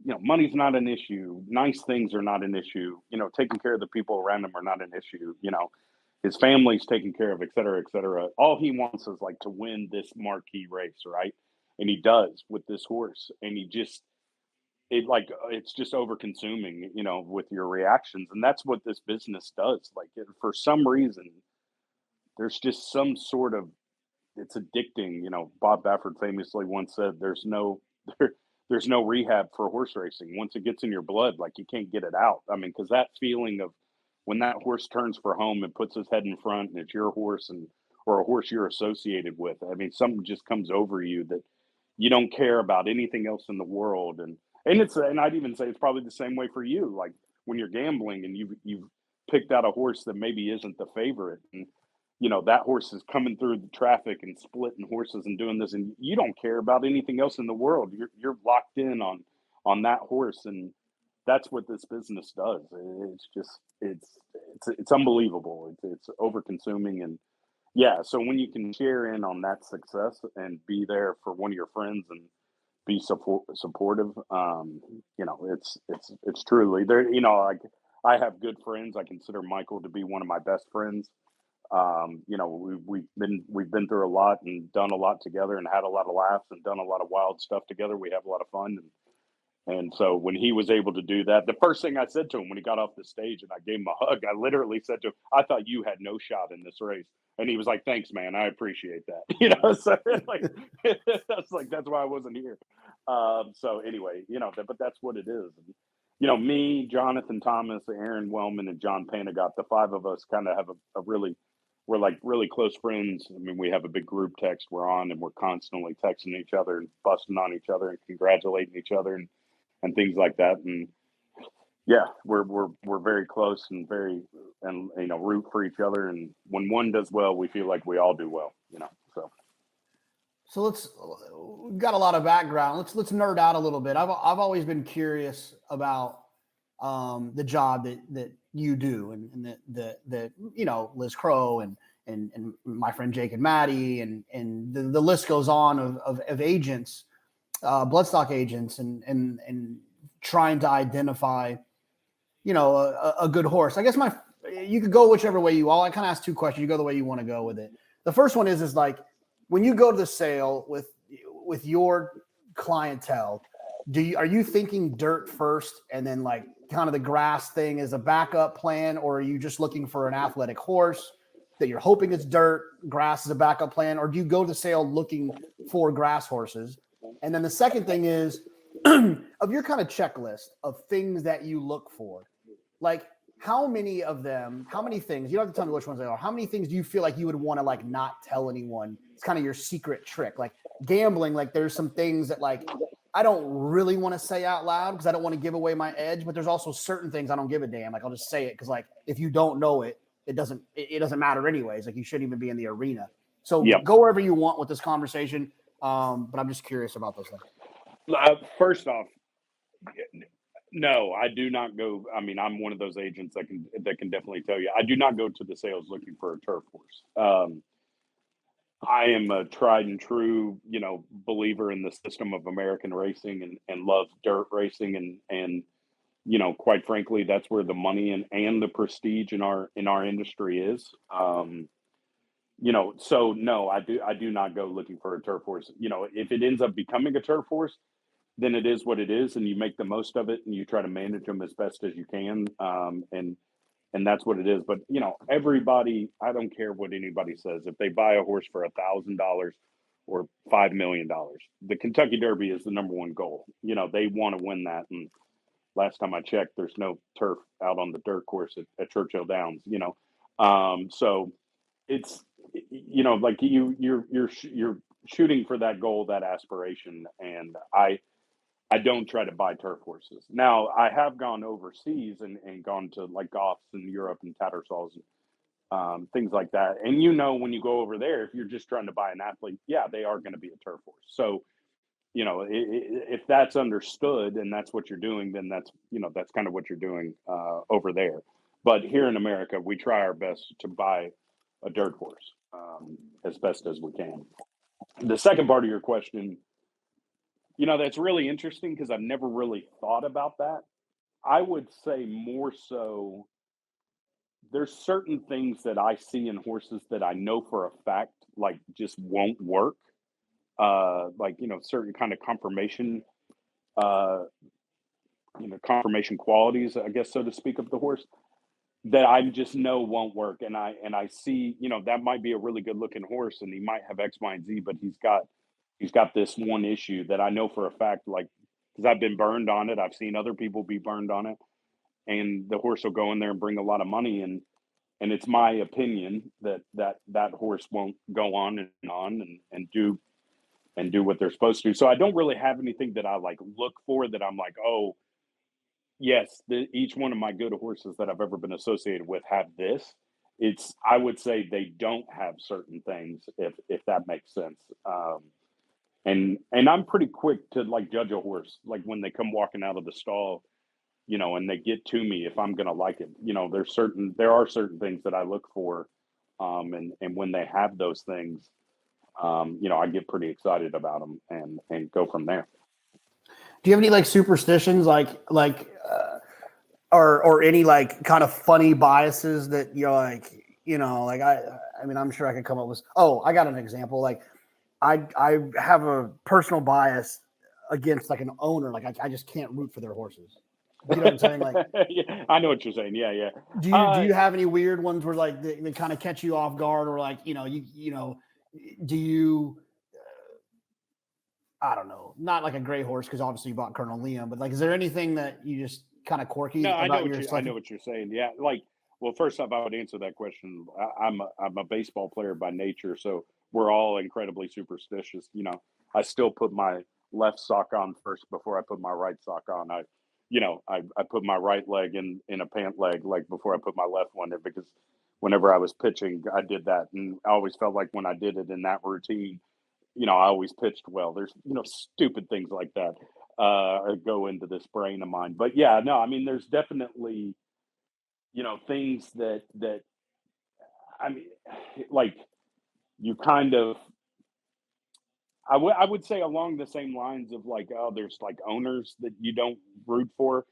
money's not an issue. Nice things are not an issue. Taking care of the people around him are not an issue. His family's taken care of, et cetera, et cetera. All he wants is like to win this marquee race, right? And he does with this horse. And it's just over consuming, with your reactions. And that's what this business does. Like for some reason, there's just some sort of, it's addicting. Bob Baffert famously once said, there's no rehab for horse racing. Once it gets in your blood, like you can't get it out. I mean, because that feeling of when that horse turns for home and puts his head in front and it's your horse or a horse you're associated with, I mean, something just comes over you that you don't care about anything else in the world. And I'd even say it's probably the same way for you. Like when you're gambling and you've picked out a horse that maybe isn't the favorite, and that horse is coming through the traffic and splitting horses and doing this, and you don't care about anything else in the world. You're locked in on that horse, and that's what this business does. It's just it's unbelievable. It's over consuming, and so when you can share in on that success and be there for one of your friends and be supportive, it's truly there. Like I have good friends. I consider Michael to be one of my best friends. We've been through a lot and done a lot together and had a lot of laughs and done a lot of wild stuff together. We have a lot of fun. And so when he was able to do that, the first thing I said to him when he got off the stage and I gave him a hug, I literally said to him, I thought you had no shot in this race. And he was like, thanks, man. I appreciate that. So like, that's like, that's why I wasn't here. So anyway, but that's what it is. Me, Jonathan Thomas, Aaron Wellman, and John Panagot, the five of us kind of have we're like really close friends. I mean, we have a big group text we're on and we're constantly texting each other and busting on each other and congratulating each other and things like that. And we're very close and root for each other. And when one does well, we feel like we all do well, So we've got a lot of background. Let's nerd out a little bit. I've always been curious about the job that you do and that Liz Crow and my friend Jake and Maddie and the list goes on of agents, bloodstock agents and trying to identify a good horse. I guess you could go whichever way you all. I kind of asked two questions. You go the way you want to go with it. The first one is like when you go to the sale with your clientele, are you thinking dirt first and then like kind of the grass thing as a backup plan, or are you just looking for an athletic horse that you're hoping it's dirt, grass is a backup plan, or do you go to sale looking for grass horses? And then the second thing is of your kind of checklist of things that you look for, like how many things, you don't have to tell me which ones they are, how many things do you feel like you would want to like not tell anyone? It's kind of your secret trick. Like gambling, like there's some things that like I don't really want to say out loud because I don't want to give away my edge, but there's also certain things I don't give a damn. Like I'll just say it because like if you don't know it, it doesn't matter anyways. Like you shouldn't even be in the arena. So Go wherever you want with this conversation. But I'm just curious about those things. First off, no, I do not go. I mean, I'm one of those agents that can definitely tell you I do not go to the sales looking for a turf horse. I am a tried and true, believer in the system of American racing and love dirt racing and quite frankly, that's where the money and the prestige in our industry is. So no, I do not go looking for a turf horse. If it ends up becoming a turf horse, then it is what it is, and you make the most of it, and you try to manage them as best as you can, and that's what it is. But everybody, I don't care what anybody says. If they buy a horse for $1,000 or $5 million, the Kentucky Derby is the number one goal. They want to win that, and last time I checked, there's no turf out on the dirt course at Churchill Downs. So it's like you're shooting for that goal, that aspiration, and I don't try to buy turf horses. Now I have gone overseas and gone to like Goffs in Europe and Tattersalls, things like that. And when you go over there, if you're just trying to buy an athlete, yeah, they are going to be a turf horse. So if that's understood and that's what you're doing, then that's kind of what you're doing over there. But here in America, we try our best to buy a dirt horse as best as we can. The second part of your question, that's really interesting because I've never really thought about that. I would say more so, there's certain things that I see in horses that I know for a fact, like, just won't work. Like, certain kind of uh, confirmation qualities, I guess, so to speak, of the horse that I just know won't work. And I see, that might be a really good looking horse and he might have X, Y, and Z, but he's got this one issue that I know for a fact, like, because I've been burned on it. I've seen other people be burned on it, and the horse will go in there and bring a lot of money, and it's my opinion that horse won't go on and do what they're supposed to. So I don't really have anything that I like look for that I'm like, oh, yes, each one of my go-to horses that I've ever been associated with have this. I would say they don't have certain things, if that makes sense. And I'm pretty quick to like judge a horse, like when they come walking out of the stall, and they get to me if I'm gonna like it. There are certain things that I look for, and when they have those things, I get pretty excited about them and go from there. Do you have any like superstitions, or any like kind of funny biases that you're like, like I mean, I'm sure I could come up with. Oh, I got an example. Like I have a personal bias against like an owner. Like I just can't root for their horses. You know what I'm saying? Like, Yeah, I know what you're saying. Yeah, yeah. do you have any weird ones where like they kind of catch you off guard, or like do you? I don't know, not like a gray horse because obviously you bought Colonel Liam, but like, is there anything that you just kind of quirky No, about your? I know what you're saying. Yeah, like, well, first off, I would answer that question. I'm a baseball player by nature, so we're all incredibly superstitious. I still put my left sock on first before I put my right sock on. I put my right leg in a pant leg like before I put my left one in, because whenever I was pitching, I did that, and I always felt like when I did it in that routine, I always pitched well. There's, stupid things like that go into this brain of mine. But yeah, no, I mean, there's definitely, things that I mean, like, you kind of, I would say along the same lines of like, oh, there's like owners that you don't root for.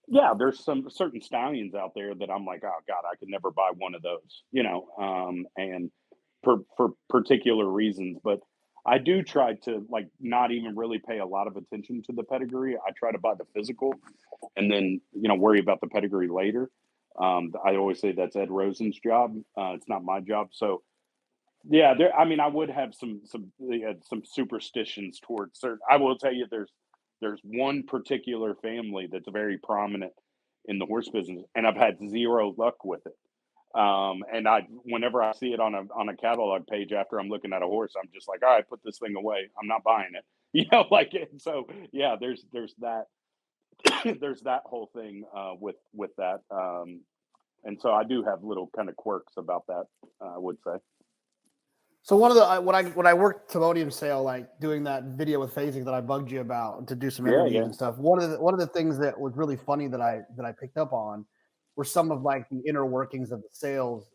Yeah, there's some certain stallions out there that I'm like, oh God, I could never buy one of those, and for particular reasons. But I do try to like not even really pay a lot of attention to the pedigree. I try to buy the physical and then worry about the pedigree later. I always say that's Ed Rosen's job. It's not my job. So yeah, there. I mean, I would have some superstitions towards certain. I will tell you, there's one particular family that's very prominent in the horse business, and I've had zero luck with it. And whenever I see it on a catalog page after I'm looking at a horse, I'm just like, all right, put this thing away. I'm not buying it. Like it. So yeah, there's that there's that whole thing with that. And so I do have little kind of quirks about that. I would say. So one of the when I worked Timonium sale, like doing that video with phasing that I bugged you about to do some Yeah, interviews yeah. and stuff. One of the things that was really funny that I picked up on were some of like the inner workings of the sales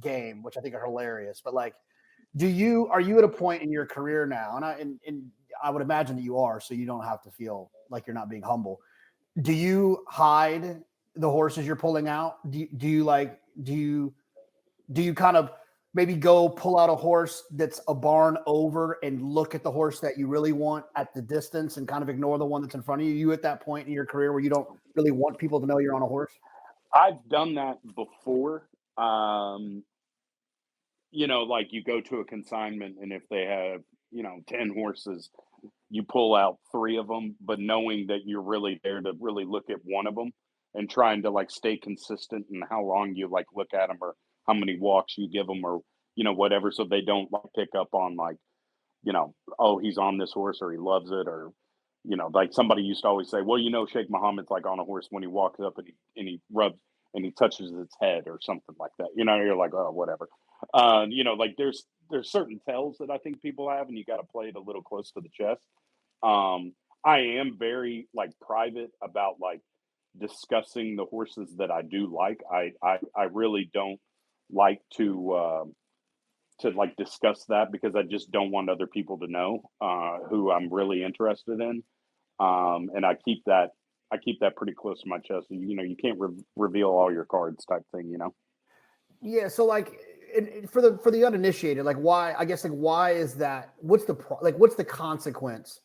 game, which I think are hilarious. But like Are you at a point in your career now, and I would imagine that you are, so you don't have to feel like you're not being humble. Do you hide the horses you're pulling out? Do you kind of maybe go pull out a horse that's a barn over and look at the horse that you really want at the distance and kind of ignore the one that's in front of you? You at that point in your career where you don't really want people to know you're on a horse? I've done that before. Like you go to a consignment, and if they have 10 horses, you pull out 3 of them, but knowing that you're really there to really look at one of them and trying to like stay consistent in how long you like look at them, or how many walks you give them, or whatever, so they don't like pick up on like, oh, he's on this horse or he loves it, or like somebody used to always say, well, Sheikh Muhammad's like on a horse when he walks up and he rubs and he touches its head or something like that. You're like, oh, whatever. Like there's certain tells that I think people have, and you got to play it a little close to the chest. I am very like private about like discussing the horses that I do like. I really don't like to like discuss that, because I just don't want other people to know who I'm really interested in. And I keep that pretty close to my chest. You can't reveal all your cards type thing. Yeah. So like for the uninitiated, like why? I guess like why is that? What's the consequence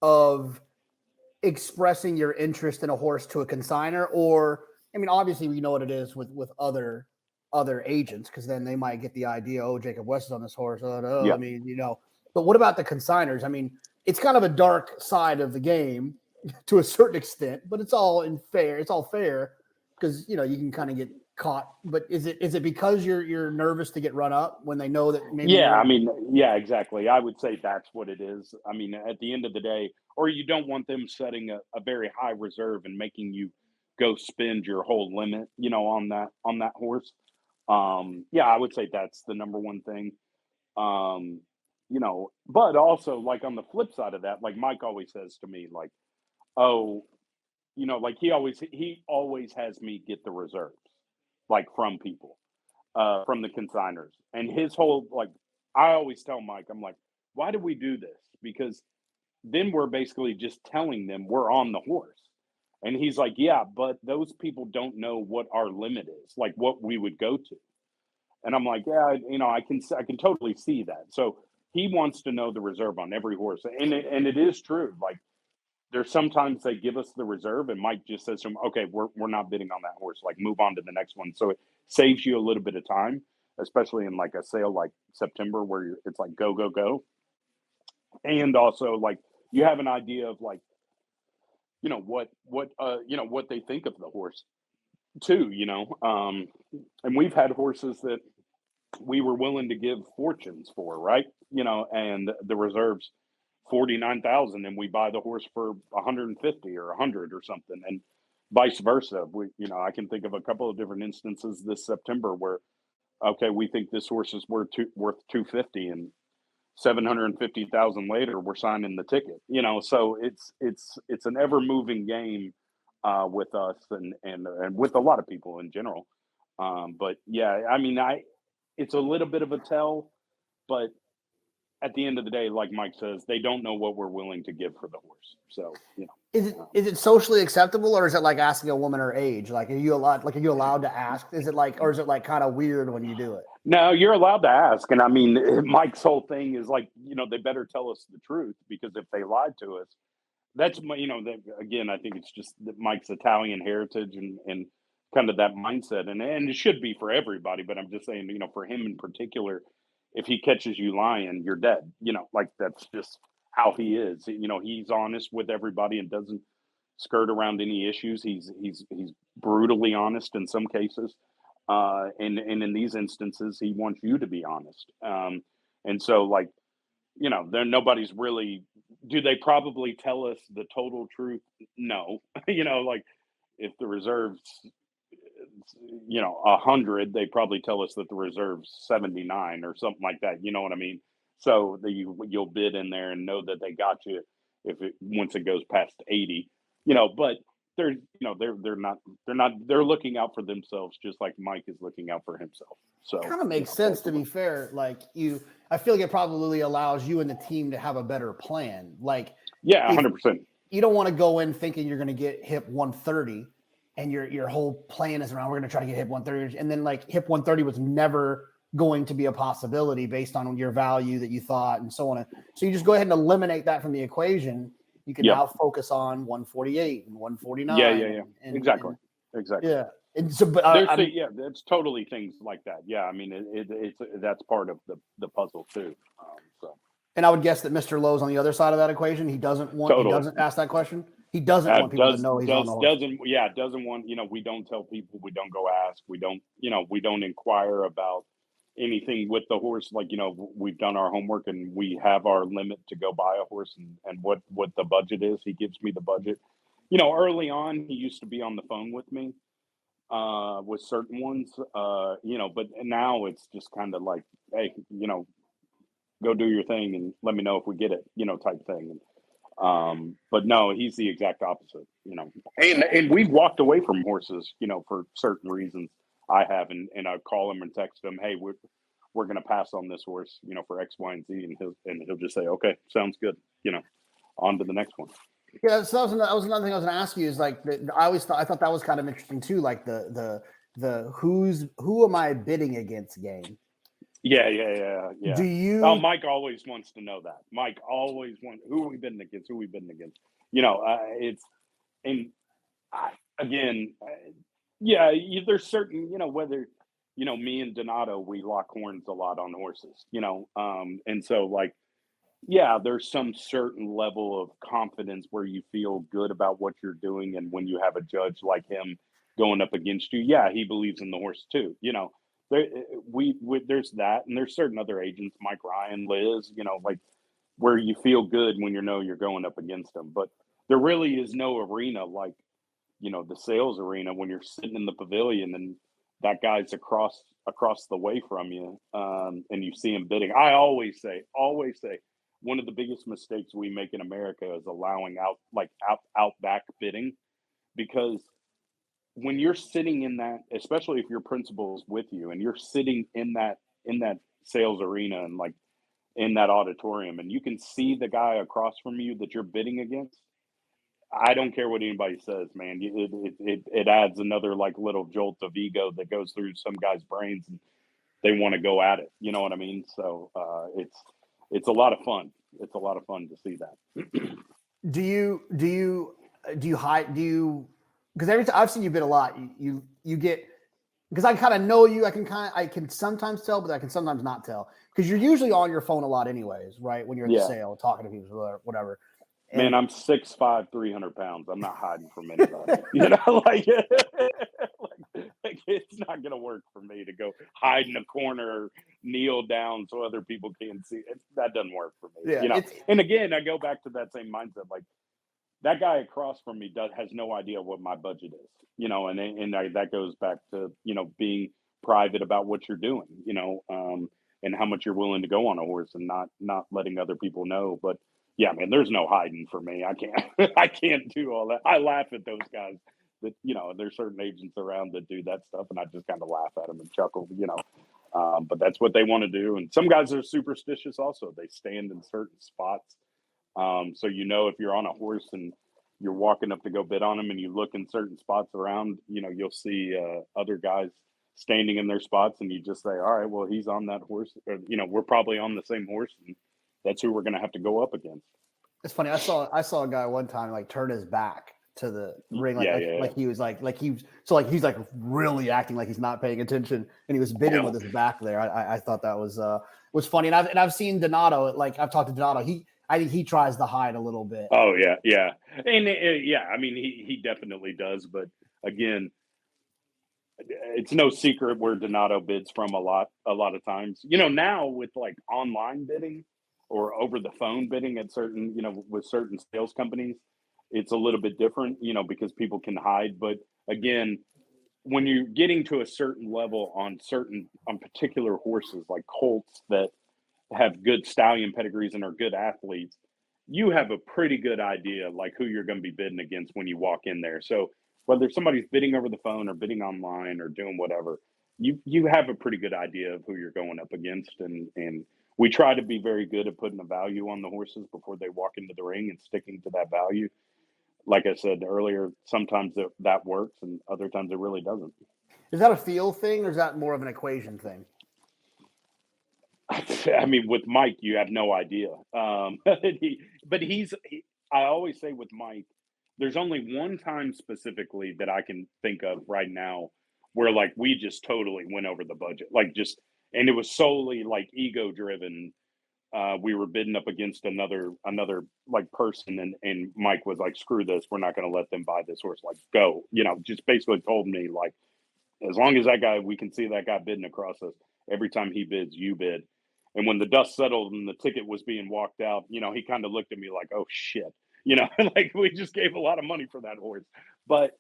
of expressing your interest in a horse to a consigner? Or I mean, obviously we know what it is with other agents, because then they might get the idea, oh, Jacob West is on this horse. Oh, no. Yeah. I mean, but what about the consigners? I mean, it's kind of a dark side of the game to a certain extent, but it's all fair. It's all fair because you can kind of get caught. But is it because you're nervous to get run up when they know that maybe? Yeah, I mean, yeah, exactly. I would say that's what it is. I mean, at the end of the day, or you don't want them setting a very high reserve and making you go spend your whole limit, on that horse. Yeah, I would say that's the number one thing. But also like on the flip side of that, like Mike always says to me, like, oh, like he always has me get the reserves, like from people, from the consigners. And his whole like, I always tell Mike, I'm like, why do we do this? Because then we're basically just telling them we're on the horse. And he's like, yeah, but those people don't know what our limit is, like what we would go to. And I'm like, yeah, I can totally see that. So he wants to know the reserve on every horse, and it is true. Like there's sometimes they give us the reserve, and Mike just says to him, okay, we're not bidding on that horse. Like move on to the next one. So it saves you a little bit of time, especially in like a sale like September where it's like go go go, and also like you have an idea of like what they think of the horse too. And we've had horses that we were willing to give fortunes for, right? And the reserves 49,000, and we buy the horse for 150 or 100 or something, and vice versa. I can think of a couple of different instances this September where, okay, we think this horse is worth 250, and 750,000 later we're signing the ticket. So it's an ever moving game with us and with a lot of people in general. But yeah, I mean, it's a little bit of a tell, but at the end of the day, like Mike says, they don't know what we're willing to give for the horse. So, Is it socially acceptable, or is it like asking a woman her age? Like, are you allowed to ask? Or is it like kind of weird when you do it? No, you're allowed to ask. And I mean, Mike's whole thing is like, they better tell us the truth, because if they lied to us, that's my, again, I think it's just that Mike's Italian heritage and kind of that mindset. And it should be for everybody, but I'm just saying, for him in particular, if he catches you lying, you're dead. Like that's just how he is. He's honest with everybody and doesn't skirt around any issues. He's brutally honest in some cases. And in these instances, he wants you to be honest. And so like, there nobody's really, do they probably tell us the total truth? No. Like if the reserves 100, they probably tell us that the reserve's 79 or something like that. You know what I mean? So you'll bid in there and know that they got you once it goes past 80. But they're they're looking out for themselves just like Mike is looking out for himself. So kind of makes sense, to be fair. Like I feel like it probably allows you and the team to have a better plan. Like, yeah, 100%. You don't want to go in thinking you're going to get hip 130 and your whole plan is around, we're going to try to get hip 130. And then like hip 130 was never going to be a possibility based on your value that you thought and so on. So you just go ahead and eliminate that from the equation. You can now focus on 148 and 149. Yeah. Exactly. Yeah. And so, but it's totally things like that. Yeah. I mean, it's that's part of the puzzle too. And I would guess that Mr. Lowe's on the other side of that equation. He doesn't ask that question. He doesn't want people to know he's on the horse. Doesn't want, we don't tell people, we don't go ask, we don't inquire about anything with the horse. Like, we've done our homework and we have our limit to go buy a horse and what the budget is. He gives me the budget. Early on, he used to be on the phone with me with certain ones, but now it's just kind of like, hey, go do your thing and let me know if we get it, type thing. But no, he's the exact opposite, and we've walked away from horses, for certain reasons. I have, and I call him and text him, hey, we're going to pass on this horse, for X, Y, and Z. And he'll just say, okay, sounds good. On to the next one. Yeah. So that was another thing I was going to ask you is like, I thought that was kind of interesting too. Like the who am I bidding against game? Yeah. Do you? Oh, Mike always wants to know that. Mike always wants who are we bidding against? There's certain, whether, me and Donato, we lock horns a lot on horses, and so like, yeah, there's some certain level of confidence where you feel good about what you're doing, and when you have a judge like him going up against you, yeah, he believes in the horse too, there's that, and there's certain other agents, Mike Ryan, Liz, like where you feel good when you're going up against them. But there really is no arena like, the sales arena when you're sitting in the pavilion and that guy's across the way from you, and you see him bidding. I always say, one of the biggest mistakes we make in America is allowing out back bidding, because when you're sitting in that, especially if your principal is with you and you're sitting in that sales arena and like in that auditorium, and you can see the guy across from you that you're bidding against, I don't care what anybody says, man. It adds another like little jolt of ego that goes through some guy's brains, and they want to go at it. You know what I mean? So it's a lot of fun. It's a lot of fun to see that. Do you hide? Because every time I've seen you bid a lot, you get, because I kind of know you. I can sometimes tell, but I can sometimes not tell, because you're usually on your phone a lot anyways, right? When you're at the sale, talking to people, or whatever. Man, I'm 6'5", 300 pounds. I'm not hiding from anybody. Like it's not gonna work for me to go hide in a corner, or kneel down so other people can't see. That doesn't work for me. Yeah, And again, I go back to that same mindset. Like that guy across from me has no idea what my budget is. And that goes back to being private about what you're doing. And how much you're willing to go on a horse, and not letting other people know. But yeah, man, there's no hiding for me. I can't do all that. I laugh at those guys that, there's certain agents around that do that stuff, and I just kind of laugh at them and chuckle, but that's what they want to do. And some guys are superstitious also. They stand in certain spots. So, if you're on a horse and you're walking up to go bid on them and you look in certain spots around, you'll see other guys standing in their spots, and you just say, all right, well, he's on that horse, or, we're probably on the same horse, and that's who we're going to have to go up against. It's funny. I saw a guy one time like turn his back to the ring, like he was he's like really acting like he's not paying attention, and he was bidding with his back there. I thought that was funny, and I've seen Donato. Like I've talked to Donato. I think he tries to hide a little bit. Oh yeah, and I mean he definitely does. But again, it's no secret where Donato bids from a lot of times. Now with like online bidding or over the phone bidding at certain, with certain sales companies, it's a little bit different, because people can hide. But again, when you're getting to a certain level on particular horses like colts that have good stallion pedigrees and are good athletes, you have a pretty good idea like who you're going to be bidding against when you walk in there. So whether somebody's bidding over the phone or bidding online or doing whatever, you have a pretty good idea of who you're going up against. And we try to be very good at putting a value on the horses before they walk into the ring and sticking to that value. Like I said earlier, sometimes that works and other times it really doesn't. Is that a feel thing or is that more of an equation thing? I mean, with Mike, you have no idea. I always say with Mike, there's only one time specifically that I can think of right now where like we just totally went over the budget, and it was solely like ego driven. We were bidding up against another like person, and Mike was like, "Screw this, we're not going to let them buy this horse. Like, go." Just basically told me like, as long as we can see that guy bidding across us, every time he bids, you bid. And when the dust settled and the ticket was being walked out, he kind of looked at me like, "Oh shit," like we just gave a lot of money for that horse. But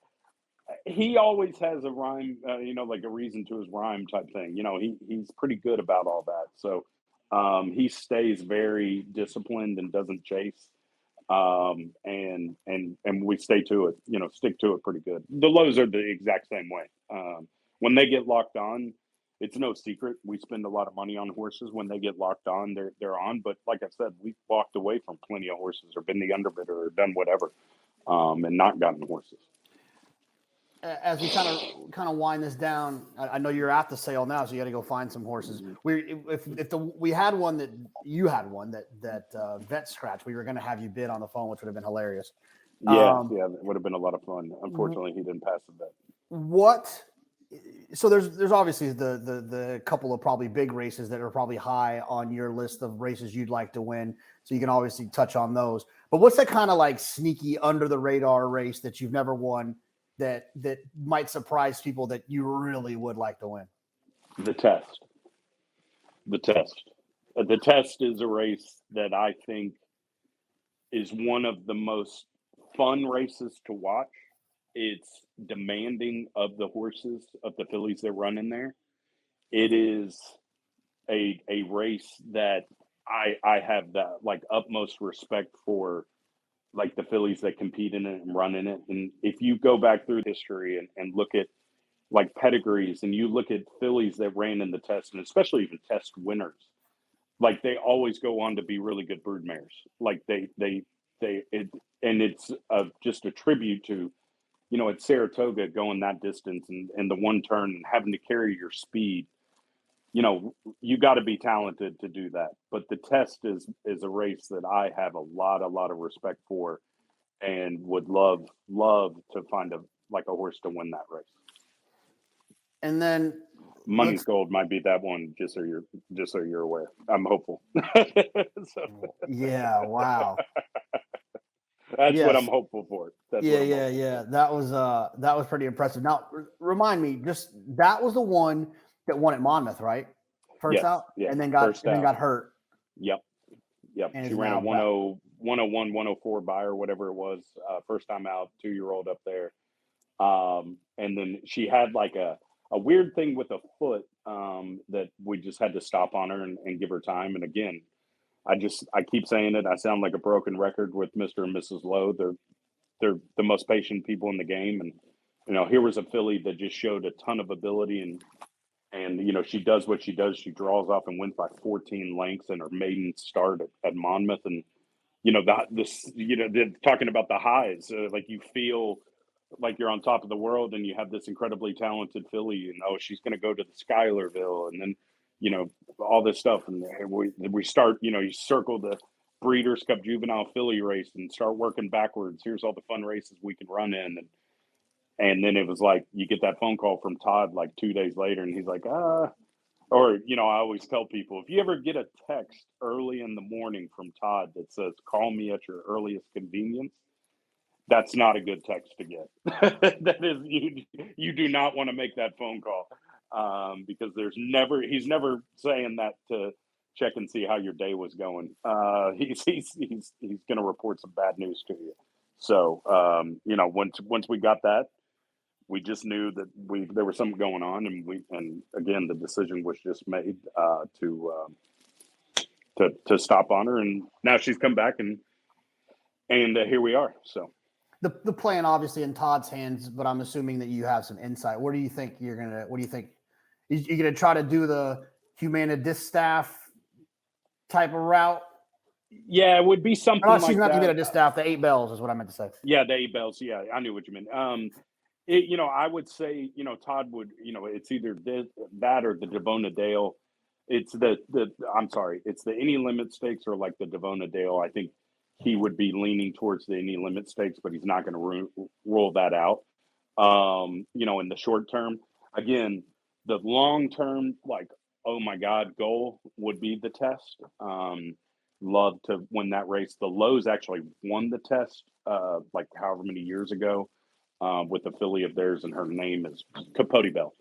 he always has a rhyme, like a reason to his rhyme type thing. He's pretty good about all that. So he stays very disciplined and doesn't chase. And we stay to it, stick to it pretty good. The lows are the exact same way. When they get locked on, it's no secret. We spend a lot of money on horses. When they get locked on, they're on. But like I said, we've walked away from plenty of horses or been the underbidder or done whatever, and not gotten horses. As we kind of wind this down, I know you're at the sale now, so you got to go find some horses. We had one that you had one that vet scratch, we were going to have you bid on the phone, which would have been hilarious. Yeah, it would have been a lot of fun. Unfortunately, he didn't pass the vet. So there's obviously the couple of probably big races that are probably high on your list of races you'd like to win. So you can obviously touch on those. But what's that kind of like sneaky under the radar race that you've never won that might surprise people that you really would like to win? The test. The test is a race that I think is one of the most fun races to watch. It's demanding of the horses, of the fillies that run in there. It is a race that I have the like utmost respect for, like the fillies that compete in it and run in it. And if you go back through history and look at like pedigrees and you look at fillies that ran in the test, and especially even test winners, like they always go on to be really good brood mares. Like it's just a tribute to, at Saratoga going that distance and the one turn and having to carry your speed. You got to be talented to do that. But the test is a race that I have a lot of respect for, and would love to find a horse to win that race. And then Money's Gold might be that one. Just so you're aware, I'm hopeful. Yeah, wow. That's what I'm hopeful for. Yeah. That was pretty impressive. Now, remind me, just that was the one that won at Monmouth, right? First out, and then got hurt. Yep. And she ran a 101, 104 by or whatever it was. First time out, 2-year-old up there. And then she had like a weird thing with a foot that we just had to stop on her and give her time. And again, I keep saying it. I sound like a broken record with Mr. and Mrs. Lowe. They're the most patient people in the game. And, here was a filly that just showed a ton of ability and she does what she does. She draws off and wins by 14 lengths in her maiden start at Monmouth. And, they're talking about the highs, like you feel like you're on top of the world and you have this incredibly talented filly and, she's going to go to the Schuylerville. And then, all this stuff. And we start, you circle the Breeders' Cup Juvenile Filly race and start working backwards. Here's all the fun races we can run in. And then it was like, you get that phone call from Todd like 2 days later and he's like, I always tell people, if you ever get a text early in the morning from Todd that says, call me at your earliest convenience, that's not a good text to get. That is, you do not want to make that phone call. Because he's never saying that to check and see how your day was going. He's going to report some bad news to you. So, once we got that, we just knew that there was something going on, and again, the decision was just made to stop on her, and now she's come back and And here we are. So the plan obviously in Todd's hands, but I'm assuming that you have some insight. What do you think you're gonna? What do you think? You're gonna try to do the Humana Distaff type of route? yeah, it would be something like not that. Humana Distaff. The 8 bells is what I meant to say. Yeah, the 8 bells. Yeah, I knew what you meant. I would say, Todd would, it's either that or the Devona Dale. It's it's the Any Limit Stakes or like the Devona Dale. I think he would be leaning towards the Any Limit Stakes, but he's not going to rule that out. In the short term, again, the long term, like, oh my God, goal would be the Test. Love to win that race. The Lowe's actually won the Test, like however many years ago, with a filly of theirs, and her name is Capote Bell.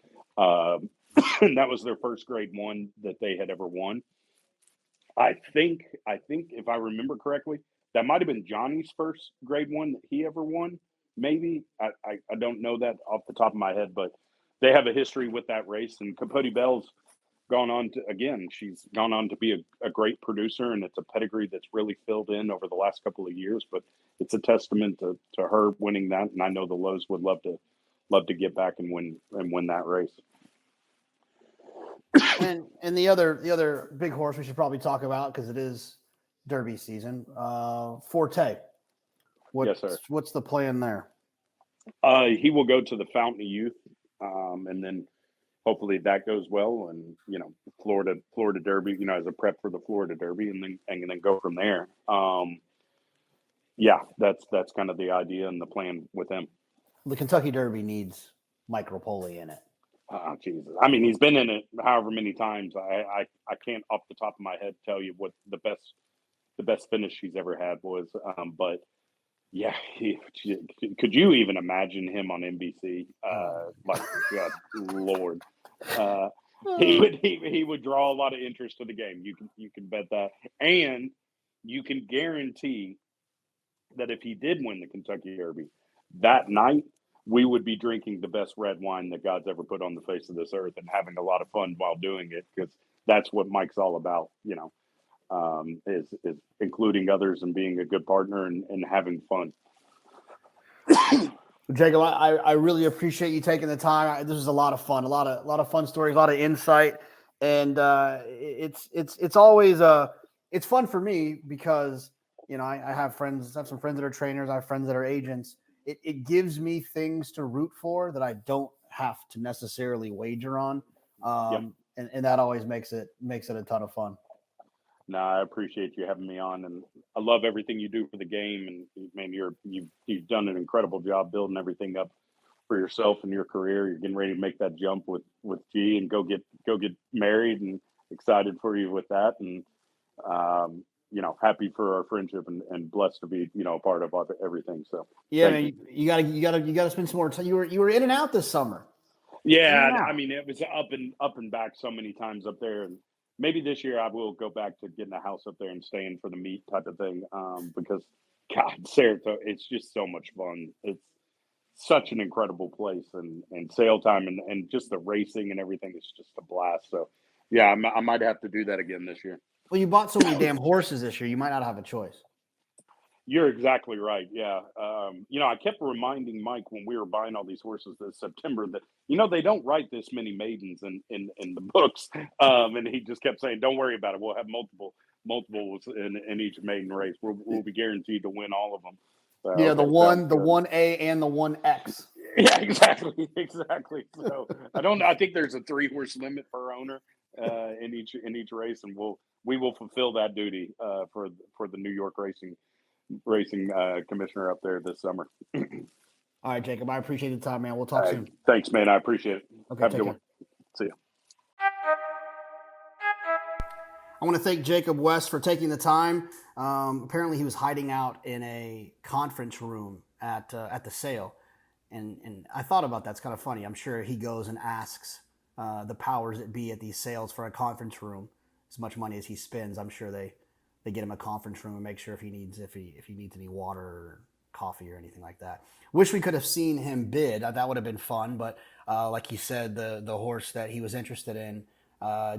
And that was their first grade one that they had ever won. I think if I remember correctly, that might have been Johnny's first grade one that he ever won. Maybe I don't know that off the top of my head, but they have a history with that race. And Capote Bell's gone on to, she's gone on to be a great producer, and it's a pedigree that's really filled in over the last couple of years. But it's a testament to her winning that, and I know the Lowe's would love to get back and win that race. And the other big horse we should probably talk about, because it is Derby season, Forte. Yes, sir. What's the plan there? He will go to the Fountain of Youth, and then hopefully that goes well, and Florida Derby, as a prep for the Florida Derby, and then go from there. That's kind of the idea and the plan with him. The Kentucky Derby needs Mike Repole in it. Jesus. I mean, he's been in it however many times. I can't off the top of my head tell you what the best finish he's ever had was. But yeah, could you even imagine him on NBC? Like, God, Lord, he would draw a lot of interest to the game. You can bet that, and you can guarantee that if he did win the Kentucky Derby that night, we would be drinking the best red wine that God's ever put on the face of this earth and having a lot of fun while doing it, because that's what Mike's all about, is including others and being a good partner and having fun. Jacob, I really appreciate you taking the time. This is a lot of fun, a lot of fun stories, a lot of insight, and it's always it's fun for me because I have some friends that are trainers, I have friends that are agents. It gives me things to root for that I don't have to necessarily wager on, and that always makes it a ton of fun. No, I appreciate you having me on, and I love everything you do for the game. And man, you've done an incredible job building everything up for yourself and your career. You're getting ready to make that jump with G and go get married, and excited for you with that. And happy for our friendship and blessed to be a part of everything. So yeah, man, you gotta spend some more time. You were in and out this summer. Yeah, I mean, it was up and back so many times up there, and maybe this year I will go back to getting a house up there and staying for the meet type of thing. Because God, Saratoga, it's just so much fun. It's such an incredible place, and sale time and just the racing and everything is just a blast. So yeah, I might have to do that again this year. Well, you bought so many damn horses this year, you might not have a choice. You're exactly right. Yeah. I kept reminding Mike when we were buying all these horses this September that, they don't write this many maidens in the books. And he just kept saying, don't worry about it. We'll have multiples in each maiden race. We'll be guaranteed to win all of them. So, yeah. The 1A and the 1X. Yeah, exactly. So I think there's a 3-horse limit per owner, in each race. And we will fulfill that duty, for the New York racing commissioner up there this summer. All right, Jacob, I appreciate the time, man. We'll talk soon. Thanks, man. I appreciate it. Okay, have a good one. See you. I want to thank Jacob West for taking the time. Apparently he was hiding out in a conference room at the sale. And I thought about that. It's kind of funny. I'm sure he goes and asks the powers that be at these sales for a conference room. As much money as he spends, I'm sure they get him a conference room and make sure if he needs any water or coffee or anything like that. Wish we could have seen him bid. That would have been fun, but like you said, the horse that he was interested in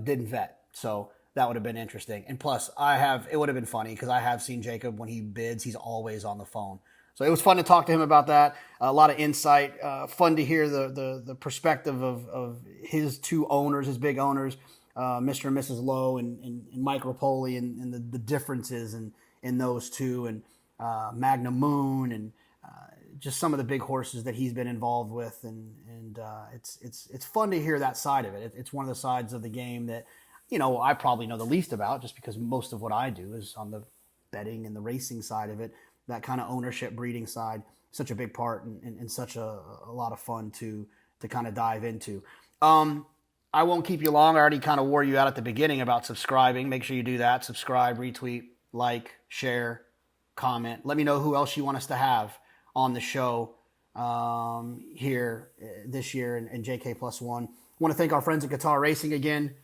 didn't vet. So that would have been interesting. And plus, it would have been funny because I have seen Jacob when he bids, he's always on the phone. So it was fun to talk to him about that. A lot of insight. Fun to hear the perspective of his two owners, his big owners, Mr. and Mrs. Lowe and Mike Repole, and the differences in those two, and Magnum Moon, and just some of the big horses that he's been involved with. And it's fun to hear that side of it. It's one of the sides of the game that, I probably know the least about, just because most of what I do is on the betting and the racing side of it. That kind of ownership, breeding side, such a big part and such a lot of fun to kind of dive into. I won't keep you long. I already kind of wore you out at the beginning about subscribing. Make sure you do that. Subscribe, retweet, like, share, comment. Let me know who else you want us to have on the show here this year in JK+1. I want to thank our friends at Guitar Racing again.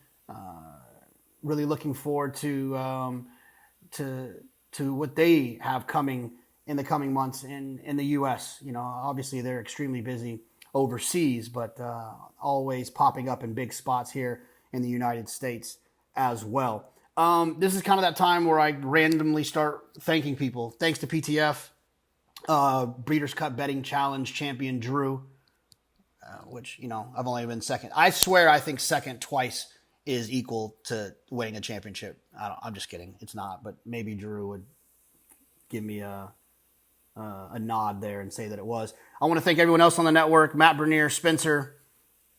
Really looking forward to what they have coming in the coming months in the U.S. Obviously they're extremely busy overseas, but always popping up in big spots here in the United States as well. This is kind of that time where I randomly start thanking people. Thanks to PTF, Breeders' Cup Betting Challenge champion Drew, which, I've only been second. I swear I think second twice is equal to winning a championship. I'm just kidding. It's not, but maybe Drew would give me a nod there and say that it was. I want to thank everyone else on the network, Matt Bernier, Spencer.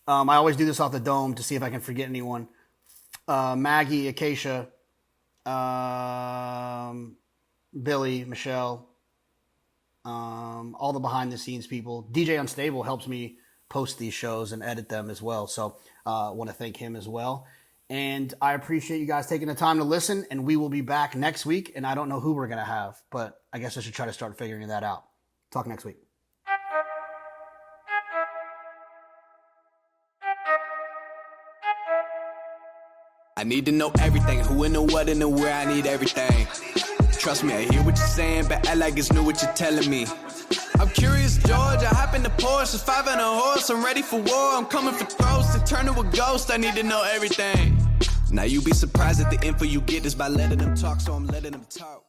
I always do this off the dome to see if I can forget anyone. Maggie, Acacia, Billy, Michelle, all the behind the scenes people. DJ Unstable helps me post these shows and edit them as well. So I want to thank him as well. And I appreciate you guys taking the time to listen, and we will be back next week. And I don't know who we're going to have, but I guess I should try to start figuring that out. Talk next week. I need to know everything, who and the what and the where, I need everything. Trust me, I hear what you're saying, but act like it's new what you're telling me. I'm curious, George, I hop in the Porsche, 5 and a horse, I'm ready for war, I'm coming for throats, to turn to a ghost, I need to know everything. Now you be surprised at the info you get is by letting them talk, so I'm letting them talk.